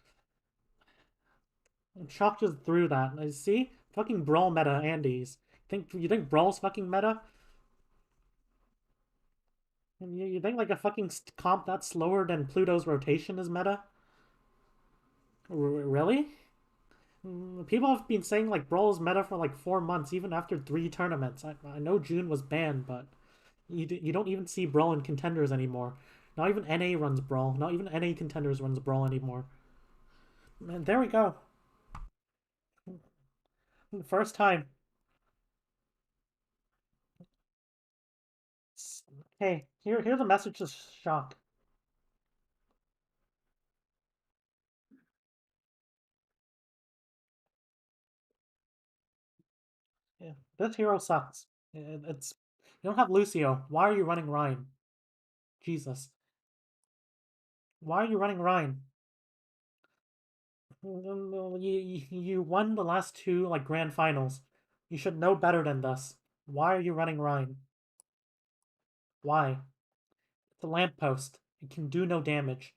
Shock just threw that. I see. Fucking Brawl meta Andes. You think Brawl's fucking meta? You think like a fucking comp that's slower than Pluto's rotation is meta? Really? People have been saying like Brawl is meta for like 4 months, even after 3 tournaments. I know June was banned, but you don't even see Brawl in contenders anymore. Not even NA runs Brawl. Not even NA contenders runs Brawl anymore. And there we go. First time. Hey, here's a message to Shock. Yeah, this hero sucks. It's you don't have Lucio. Why are you running Ryan? Jesus. Why are you running Ryan? You won the last 2 like grand finals. You should know better than this. Why are you running Ryan? Why? It's a lamppost. It can do no damage.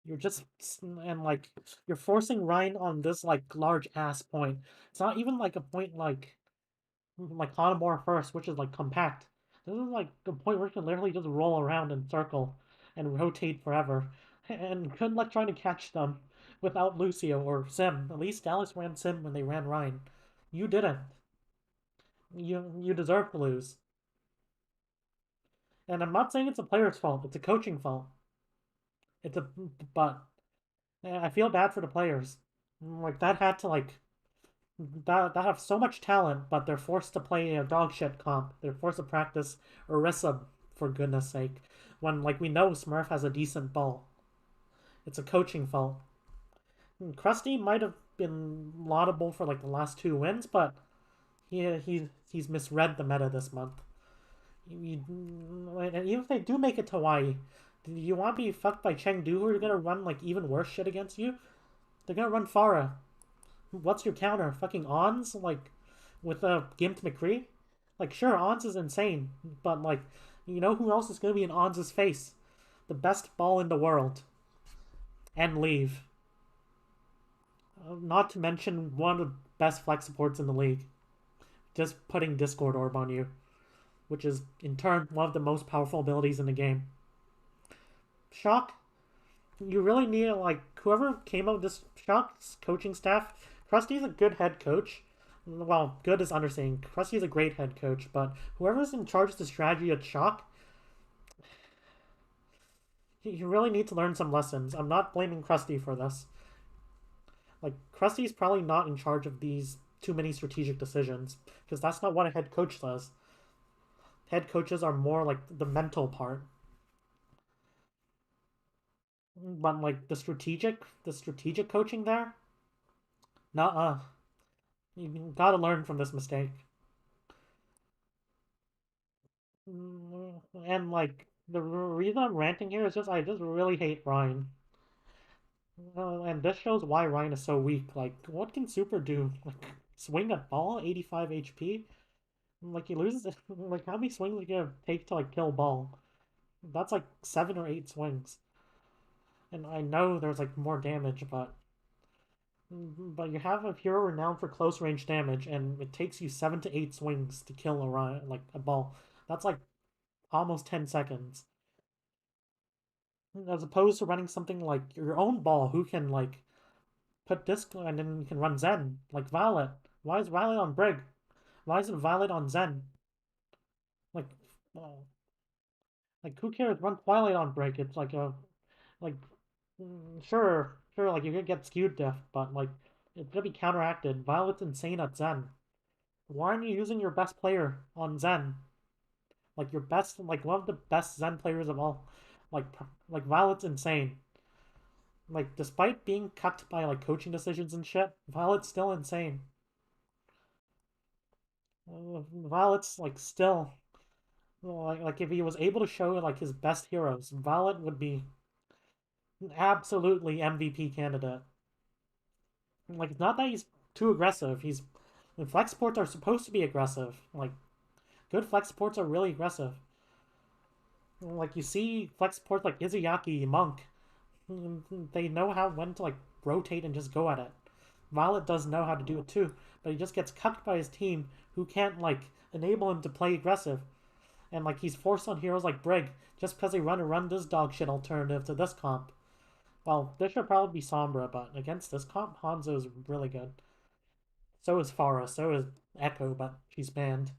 You're just and like you're forcing Ryan on this like large ass point. It's not even like a point like Hanamura first, which is like compact. This is like the point where you can literally just roll around in circle and rotate forever. And good luck trying to catch them without Lucio or Sim. At least Dallas ran Sim when they ran Ryan. You didn't. You deserve to lose. And I'm not saying it's a player's fault, it's a coaching fault. But I feel bad for the players. Like that had to like that have so much talent, but they're forced to play a dog shit comp. They're forced to practice Orisa for goodness sake. When like we know Smurf has a decent ball. It's a coaching fault. Krusty might have been laudable for like the last 2 wins, but he's misread the meta this month. And even if they do make it to Hawaii, do you want to be fucked by Chengdu who are gonna run like even worse shit against you? They're gonna run Pharah. What's your counter? Fucking Ons? Like, with a Gimped McCree? Like, sure, Ons is insane, but like, you know who else is gonna be in Ons' face? The best ball in the world. And leave. Not to mention one of the best flex supports in the league. Just putting Discord Orb on you. Which is, in turn, one of the most powerful abilities in the game. Shock? You really need, like, whoever came up with this Shock's coaching staff, Krusty's a good head coach. Well, good is understating. Krusty's a great head coach, but whoever's in charge of the strategy at Shock, you really need to learn some lessons. I'm not blaming Krusty for this. Like, Krusty's probably not in charge of these too many strategic decisions, because that's not what a head coach does. Head coaches are more like the mental part. But like the strategic coaching there, nuh-uh. You gotta learn from this mistake. And like the reason I'm ranting here is just I just really hate Ryan. And this shows why Ryan is so weak. Like, what can Super do? Like, swing a ball, 85 HP? Like he loses it. Like how many swings are you gonna take to like kill ball? That's like 7 or 8 swings. And I know there's like more damage, but you have a hero renowned for close range damage, and it takes you 7 to 8 swings to kill a ball. That's like almost 10 seconds. As opposed to running something like your own ball, who can like put disc and then you can run Zen like Violet. Why is Violet on Brig? Why isn't Violet on Zen? Like, uh, like who cares? Run Twilight on Brig. It's like a like sure, like you could get skewed diff, but like it's gonna be counteracted. Violet's insane at Zen. Why aren't you using your best player on Zen? Like your best, like one of the best Zen players of all. Like like Violet's insane. Like despite being cucked by like coaching decisions and shit, Violet's still insane. Violet's like still like if he was able to show like his best heroes, Violet would be absolutely MVP candidate. Like it's not that he's too aggressive. Flex supports are supposed to be aggressive. Like good flex supports are really aggressive. Like you see flex supports like Izayaki, Monk. They know when to like rotate and just go at it. Violet does know how to do it too, but he just gets cucked by his team who can't like enable him to play aggressive. And like he's forced on heroes like Brig just because they run this dog shit alternative to this comp. Well, this should probably be Sombra, but against this comp, Hanzo is really good. So is Farah, so is Echo, but she's banned.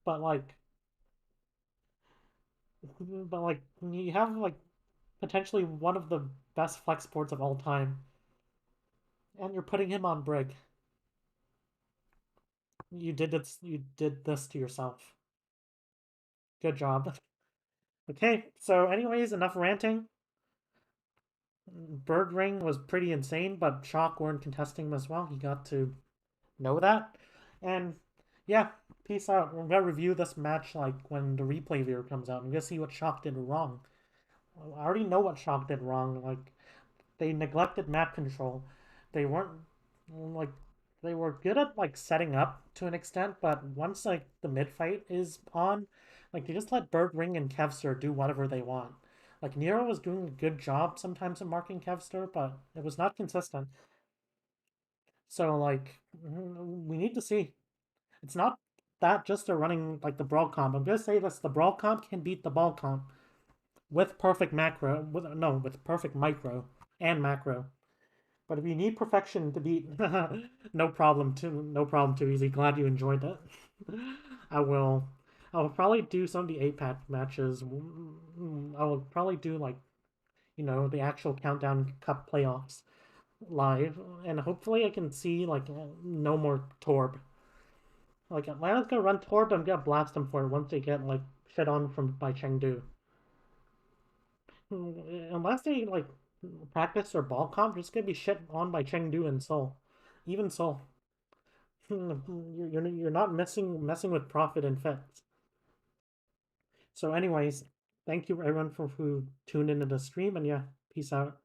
But like, you have like potentially one of the best flex sports of all time, and you're putting him on Brig. You did this. You did this to yourself. Good job. Okay, so anyways, enough ranting. Bird Ring was pretty insane, but Shock weren't contesting him as well. He got to know that. And yeah, peace out. We're gonna review this match like when the replay video comes out. I'm gonna see what Shock did wrong. I already know what Shock did wrong. Like they neglected map control. They weren't like they were good at like setting up to an extent, but once like the mid fight is on, like they just let Bird Ring and Kevster do whatever they want. Like Nero was doing a good job sometimes of marking Kevster, but it was not consistent. So like we need to see. It's not that just a running like the brawl comp. I'm gonna say this: the brawl comp can beat the ball comp with perfect macro. With perfect micro and macro. But if you need perfection to beat, no problem. Too easy. Glad you enjoyed that. I will. I will probably do some of the 8-pack matches. I will probably do like the actual countdown cup playoffs live, and hopefully I can see like no more Torb. Like Atlanta's gonna run Torb, I'm gonna blast them for it once they get like shit on from by Chengdu. Unless they like practice or ball comp, just gonna be shit on by Chengdu and Seoul. Even Seoul. You're not messing with profit and fits. So anyways, thank you everyone for who tuned into the stream, and yeah, peace out.